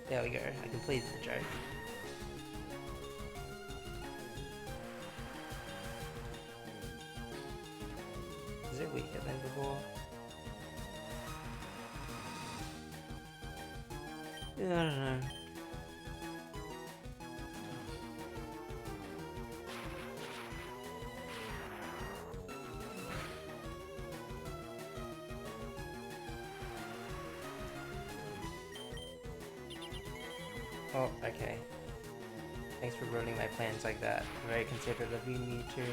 There we go, I completed the joke. Is it weaker than before? I don't know. Oh, okay. Thanks for ruining my plans like that. Very considerate of you, Mewtwo.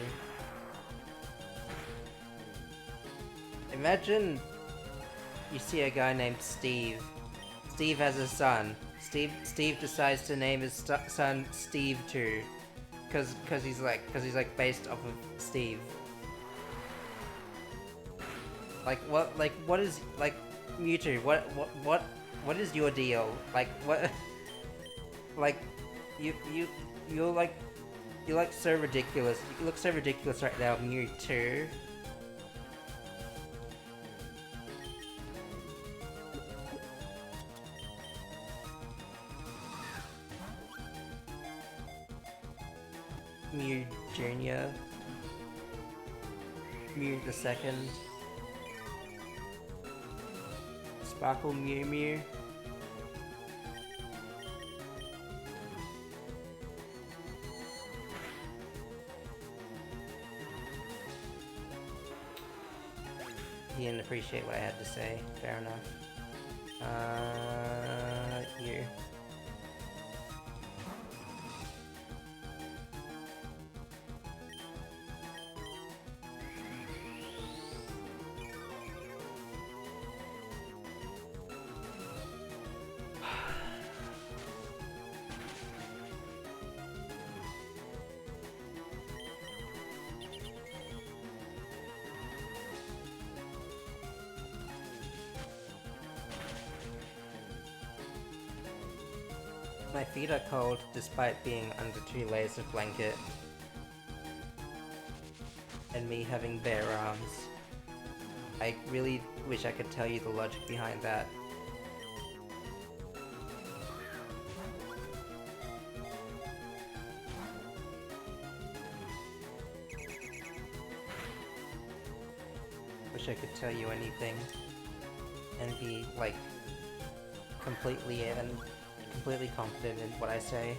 Imagine you see a guy named Steve. Steve has a son. Steve decides to name his son Steve too, cause he's like based off of Steve. Like what is like Mewtwo? What is your deal? Like what? Like, you you you like you look so ridiculous. You look so ridiculous right now, Mew too. Mew Junior, Mew the Second, Sparkle Mew Mew. He didn't appreciate what I had to say. Fair enough. You. My feet are cold despite being under 2 layers of blanket. And me having bare arms. I really wish I could tell you the logic behind that. Wish I could tell you anything. And be, like, completely confident in what I say.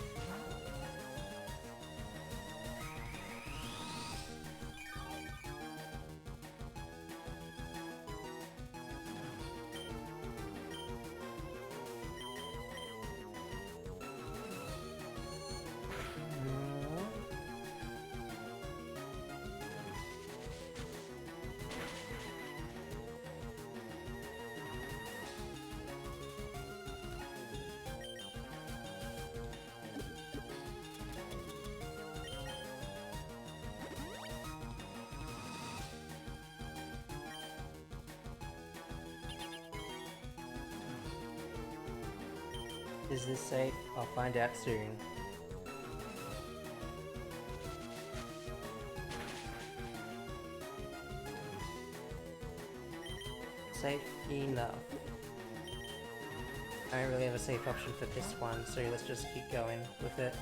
Is this safe? I'll find out soon. Safe enough. I don't really have a safe option for this one, so let's just keep going with it.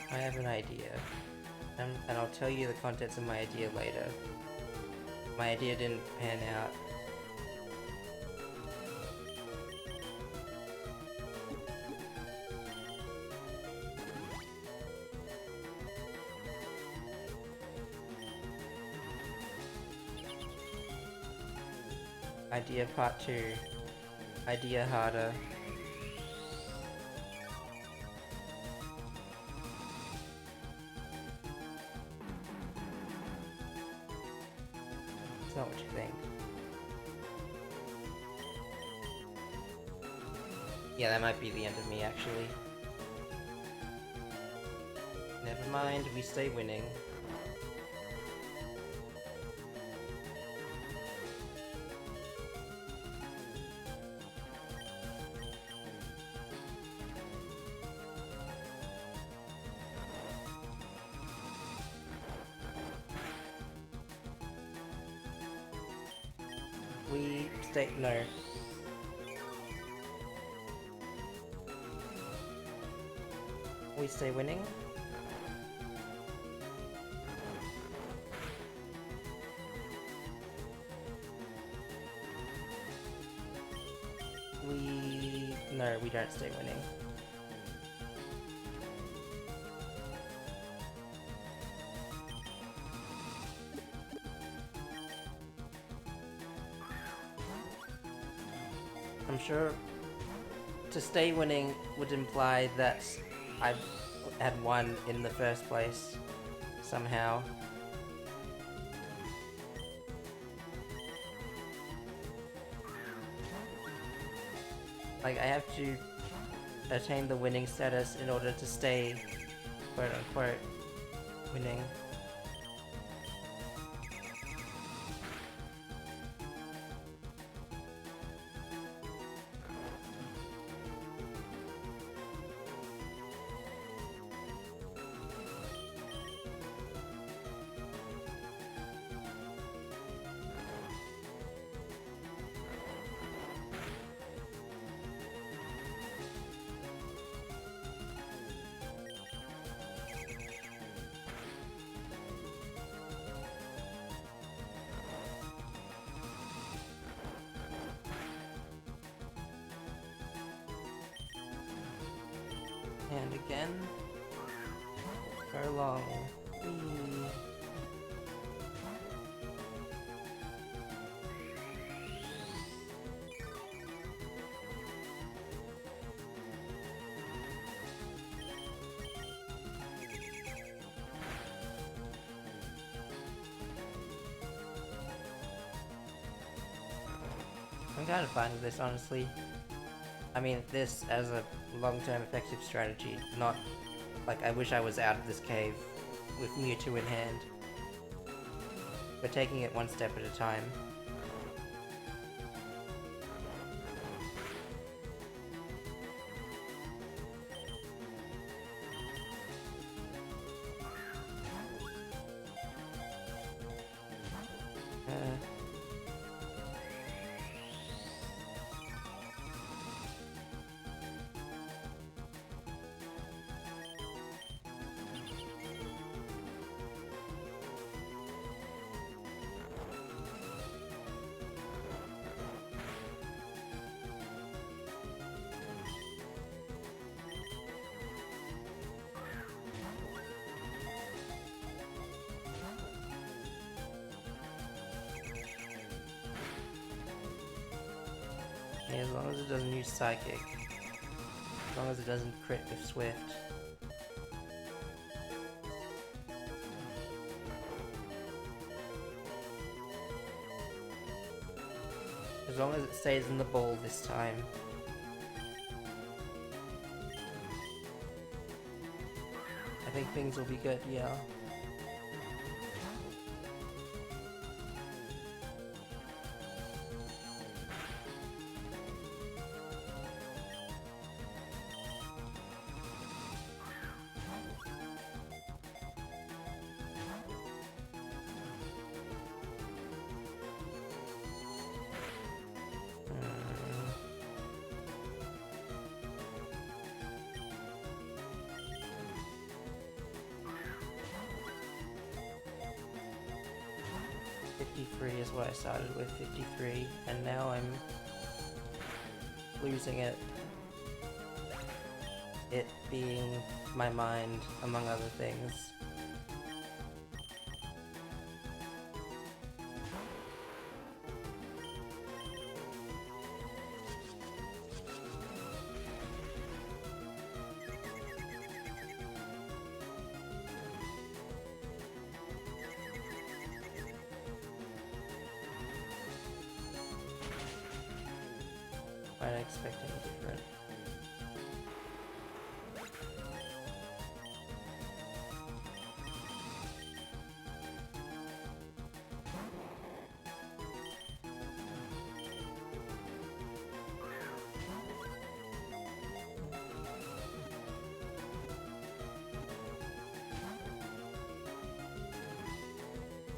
I have an idea, and I'll tell you the contents of my idea later. My idea didn't pan out. Idea part 2. Idea harder. It's not what you think. Yeah, that might be the end of me, actually. Never mind, we stay winning. We stay, no. We stay winning. No, we don't stay winning. I'm sure to stay winning would imply that I had won in the first place somehow. Like, I have to attain the winning status in order to stay, quote unquote, winning. And again, go long. Whee. I'm kind of fine with this, honestly. I mean, this as a long-term effective strategy, not like I wish I was out of this cave with Mewtwo in hand. We're taking it one step at a time. Yeah, as long as it doesn't use Psychic. As long as it doesn't crit with Swift. As long as it stays in the ball this time. I think things will be good, yeah. Is what I started with, 53, and now I'm losing it. It being my mind, among other things. I'm not expecting different.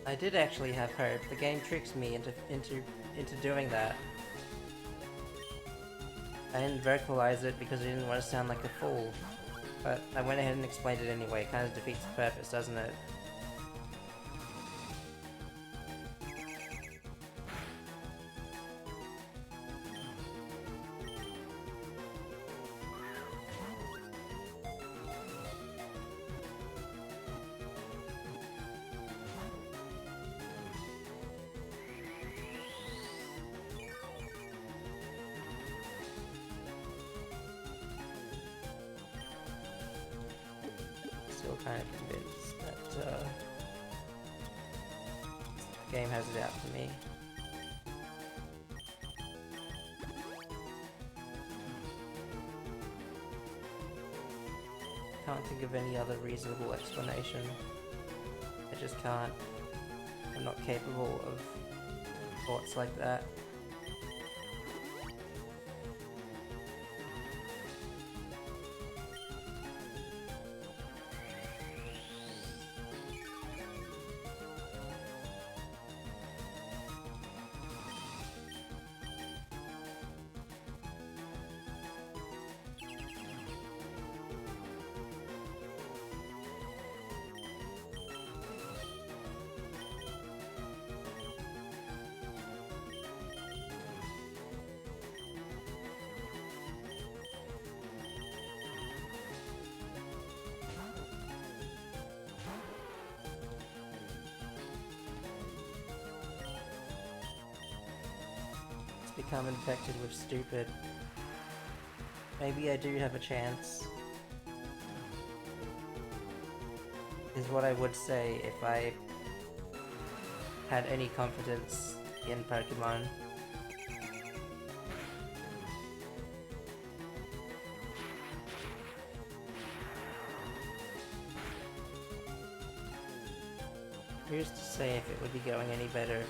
I did actually have hope. The game tricks me into doing that. I didn't vocalize it because I didn't want to sound like a fool. But I went ahead and explained it anyway. It kind of defeats the purpose, doesn't it? game has it out for me. Can't think of any other reasonable explanation. I just can't. I'm not capable of thoughts like that. Become infected with stupid. Maybe I do have a chance. Is what I would say if I had any confidence in Pokemon. Who's to say if it would be going any better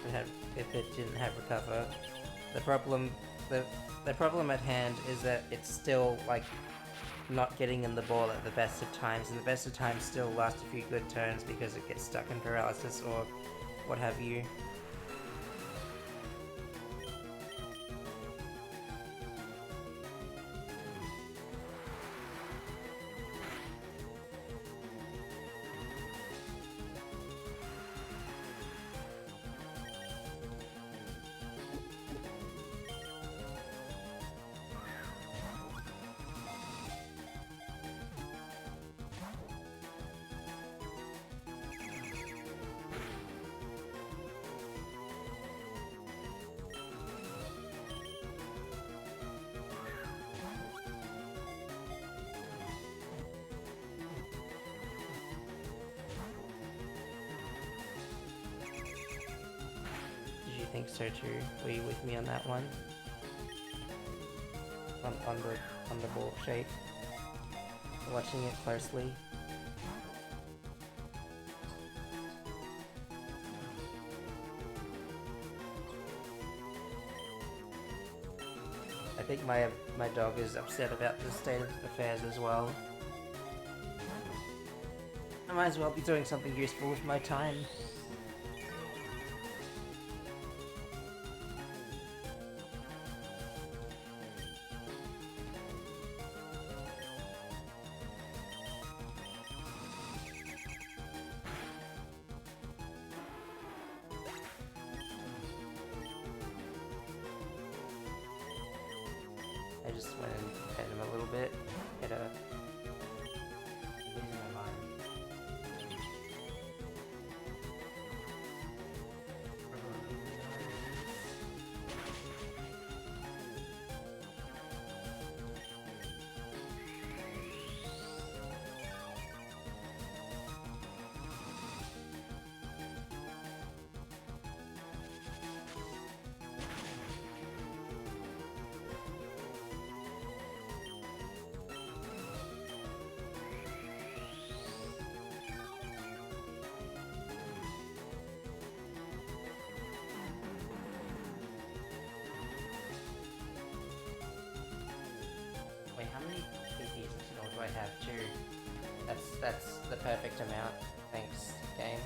if it didn't have Recover? The problem at hand is that it's still, like, not getting in the ball at the best of times, and the best of times still lasts a few good turns because it gets stuck in paralysis or what have you. Think so too. Were you with me on that one? On the ball shape. Watching it closely. I think my dog is upset about the state of affairs as well. I might as well be doing something useful with my time. I just went and pet him a little bit. Get a... losing my mind. Wait, how many PPs do I have? 2. That's the perfect amount. Thanks, game.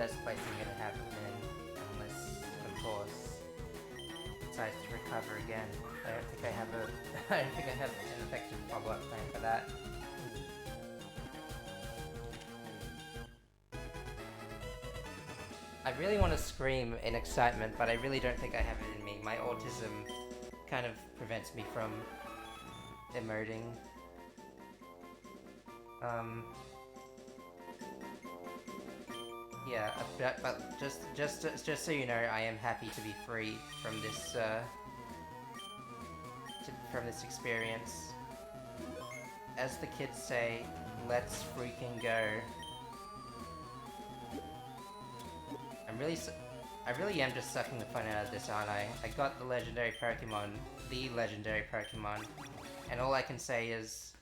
best place I'm gonna have him in, unless, of course, decides to recover again. I don't think I have I don't think I have an effective follow-up plan for that. I really want to scream in excitement, but I really don't think I have it in me. My autism kind of prevents me from emoting. Yeah, but just so you know, I am happy to be free from this from this experience. As the kids say, let's freaking go. I really am just sucking the fun out of this, aren't I? I got the legendary Pokemon, and all I can say is,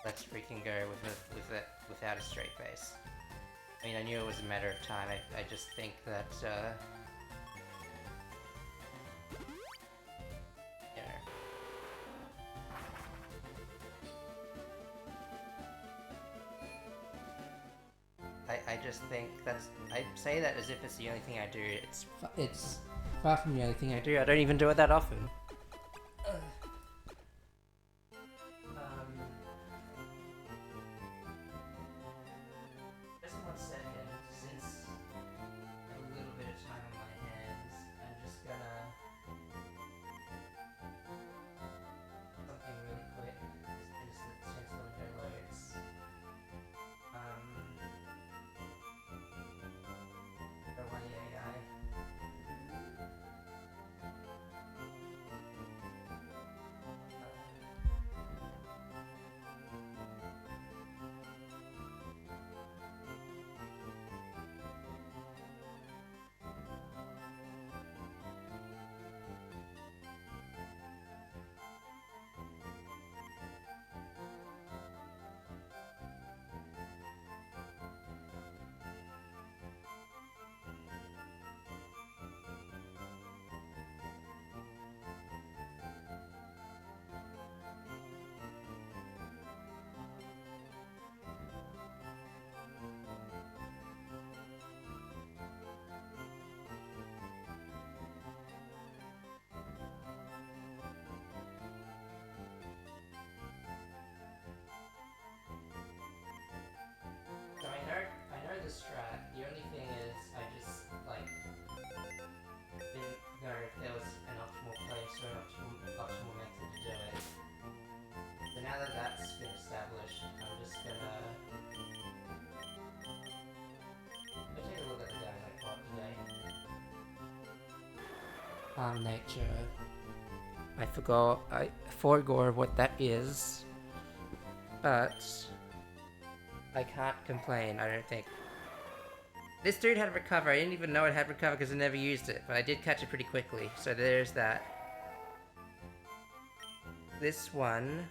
let's freaking go without a straight face. I mean, I knew it was a matter of time. I just think that, you know. I just think I say that as if it's the only thing I do. It's far from the only thing I do. I don't even do it that often. Just 1 second, since I have a little bit of time on my hands, I'm just gonna something really quick. Since the window loads. Go away, AI. So I know the strat. The only thing is, I just didn't know if there was an optimal place or an optimal method to do it. So now that that's been established, I'm just gonna take a look at the guys I caught today. Nature. I forgot what that is, but I can't complain, I don't think. This dude had recover. I didn't even know it had recover because I never used it, but I did catch it pretty quickly, so there's that. This one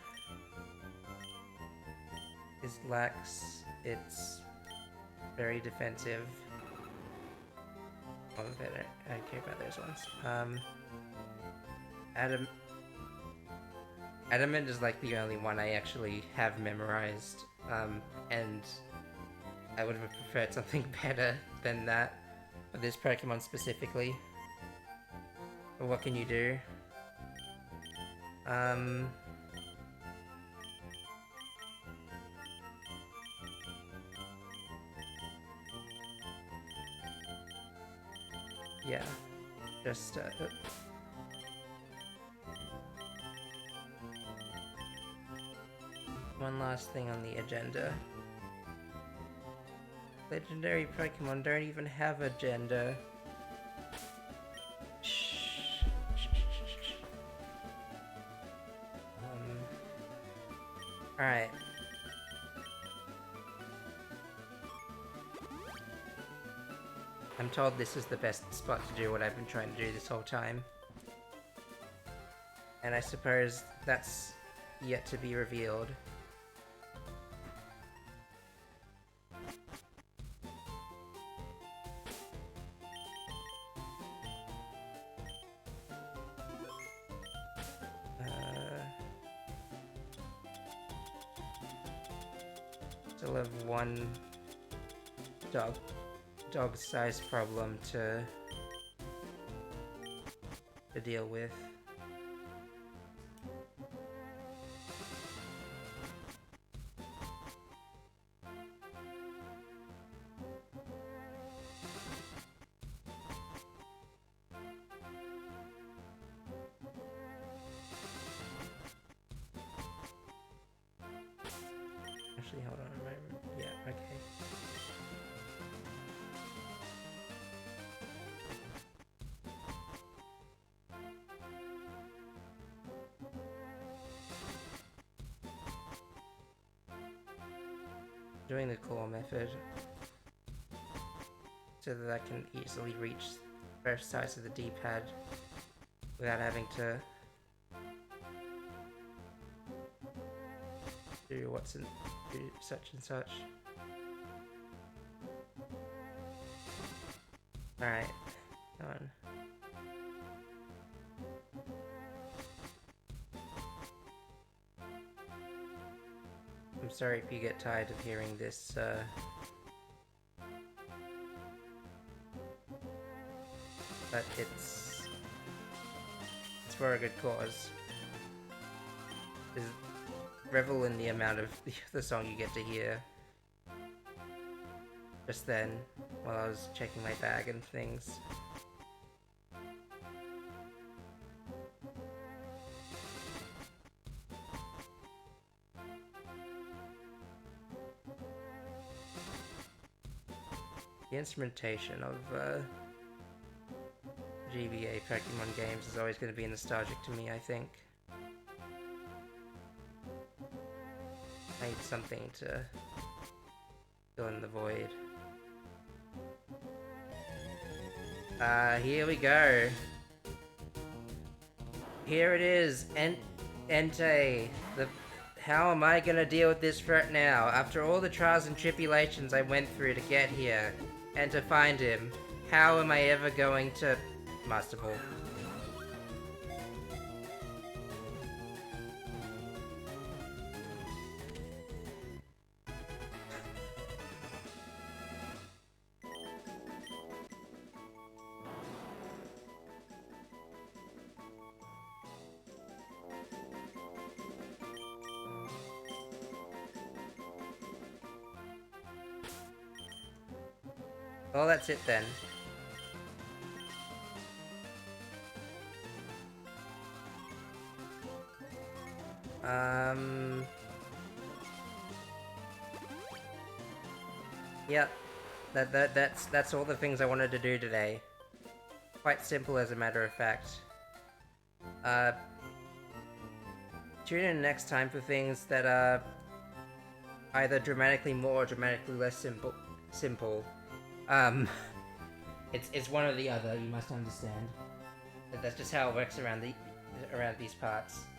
is lax. It's very defensive. Oh, I don't care about those ones. Adamant is like the only one I actually have memorized, and I would have preferred something better than that for this Pokemon specifically. But what can you do? Yeah, just one last thing on the agenda. Legendary Pokemon don't even have a gender. Alright. I'm told this is the best spot to do what I've been trying to do this whole time. And I suppose that's yet to be revealed. Still have one dog-sized problem to deal with. Actually, hold on a moment. Yeah, okay. Doing the claw method so that I can easily reach both sides of the D-pad without having to do do such and such. Alright, come on. I'm sorry if you get tired of hearing this, but it's for a good cause. Just revel in the amount of the song you get to hear. Just then, while I was checking my bag and things. The instrumentation of GBA Pokemon games is always going to be nostalgic to me, I think. I need something to fill in the void. Here we go. Here it is, Entei. How am I gonna deal with this threat now? After all the trials and tribulations I went through to get here, and to find him, how am I ever going to... Master Ball. Well, that's it then. Yep. That's all the things I wanted to do today. Quite simple, as a matter of fact. Tune in next time for things that are either dramatically more or dramatically less simple. It's one or the other, you must understand. That's just how it works around these parts.